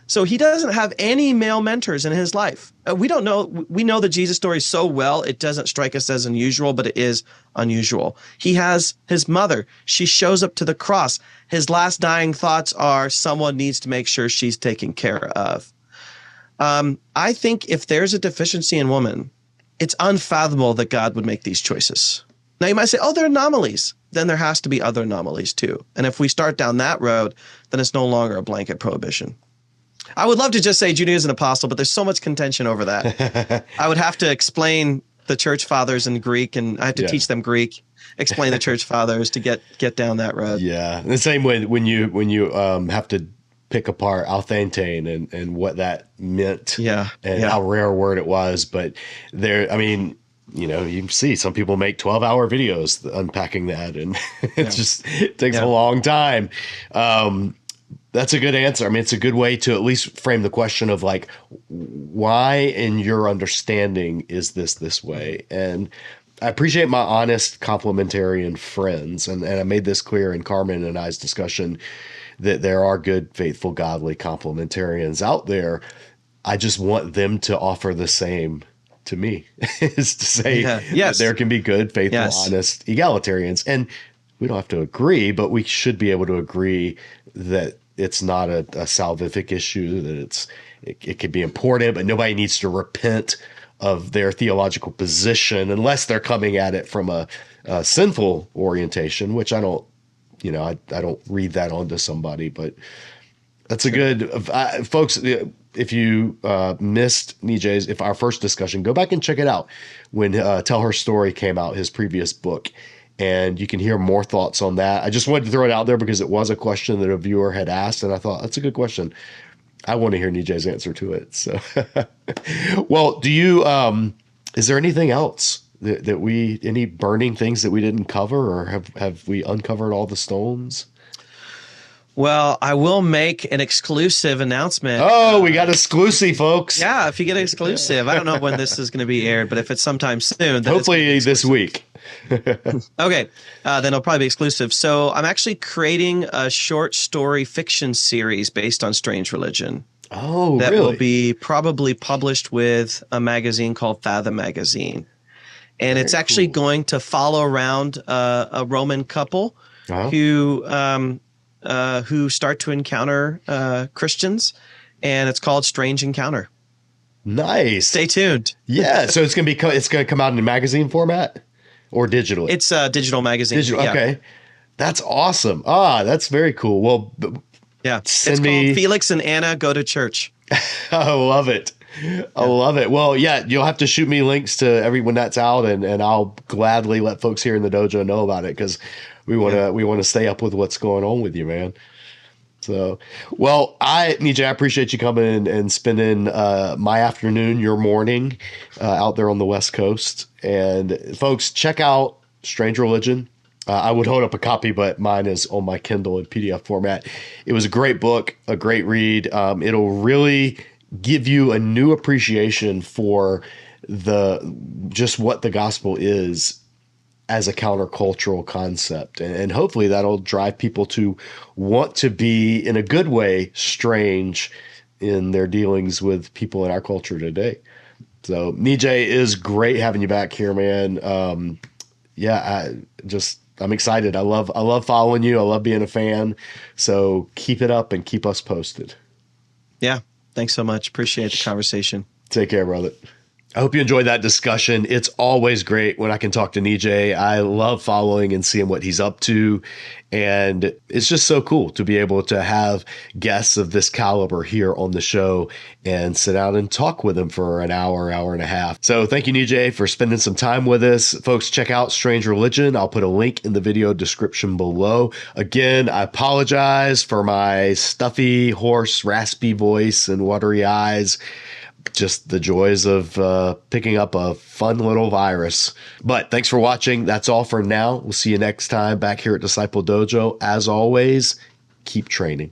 So he doesn't have any male mentors in his life. We don't know. We know the Jesus story so well, it doesn't strike us as unusual, but it is unusual. He has his mother. She shows up to the cross. His last dying thoughts are, someone needs to make sure she's taken care of. I think if there's a deficiency in woman, it's unfathomable that God would make these choices. Now you might say, oh, they're anomalies. Then there has to be other anomalies too. And if we start down that road, then it's no longer a blanket prohibition. I would love to just say Judaism an apostle, but there's so much contention over that. I would have to explain the church fathers in Greek, and I have to teach them Greek, explain the church fathers to get down that road. Yeah. The same way when you have to pick apart althantane and what that meant and how rare a word it was. But you see some people make 12-hour videos unpacking that, and it takes a long time. That's a good answer. I mean, it's a good way to at least frame the question of like, why in your understanding is this way? And I appreciate my honest complementarian friends. And I made this clear in Carmen and I's discussion that there are good, faithful, godly complementarians out there. I just want them to offer the same to me, is to say that there can be good, faithful, honest egalitarians. And we don't have to agree, but we should be able to agree that it's not a salvific issue, that it could be important, but nobody needs to repent of their theological position unless they're coming at it from a sinful orientation, which I don't read that onto somebody, but that's a good, folks. If you missed Nijay's, if our first discussion, go back and check it out when Tell Her Story came out, his previous book. And you can hear more thoughts on that. I just wanted to throw it out there because it was a question that a viewer had asked, and I thought that's a good question. I want to hear Nijay's answer to it. So, well, do you? Is there anything else that any burning things that we didn't cover, or have we uncovered all the stones? Well, I will make an exclusive announcement. Oh, we got exclusive, folks. Yeah, if you get exclusive. I don't know when this is going to be aired, but if it's sometime soon. Then hopefully this week. Okay, then it'll probably be exclusive. So I'm actually creating a short story fiction series based on strange religion. Oh, that will really? be probably published with a magazine called Fathom Magazine. And Very it's actually cool. going to follow around a Roman couple Uh-huh. who start to encounter Christians, and it's called Strange Encounter. Nice. Stay tuned. Yeah. So it's gonna come out in magazine format or digitally? It's a digital magazine. Digital. Yeah. Okay. That's awesome. Ah, that's very cool. Well, Yeah. It's send called me. Felix and Anna Go to Church. I love it. I love it. Well, yeah, you'll have to shoot me links to everyone that's out, and I'll gladly let folks here in the dojo know about it because we want to stay up with what's going on with you, man. So, well, Nijay, I appreciate you coming in and spending my afternoon, your morning, out there on the West Coast. And folks, check out Strange Religion. I would hold up a copy, but mine is on my Kindle in PDF format. It was a great book, a great read. It'll really give you a new appreciation for just what the gospel is as a countercultural concept. And hopefully that'll drive people to want to be, in a good way, strange in their dealings with people in our culture today. So, Nijay, is great having you back here, man. I'm excited. I love following you. I love being a fan. So keep it up and keep us posted. Yeah. Thanks so much. Appreciate the conversation. Take care, brother. I hope you enjoyed that discussion. It's always great when I can talk to Nijay. I love following and seeing what he's up to. And it's just so cool to be able to have guests of this caliber here on the show and sit down and talk with them for an hour, hour and a half. So thank you, Nijay, for spending some time with us. Folks, check out Strange Religion. I'll put a link in the video description below. Again, I apologize for my stuffy, hoarse, raspy voice and watery eyes. Just the joys of picking up a fun little virus. But thanks for watching. That's all for now. We'll see you next time back here at Disciple Dojo. As always, keep training.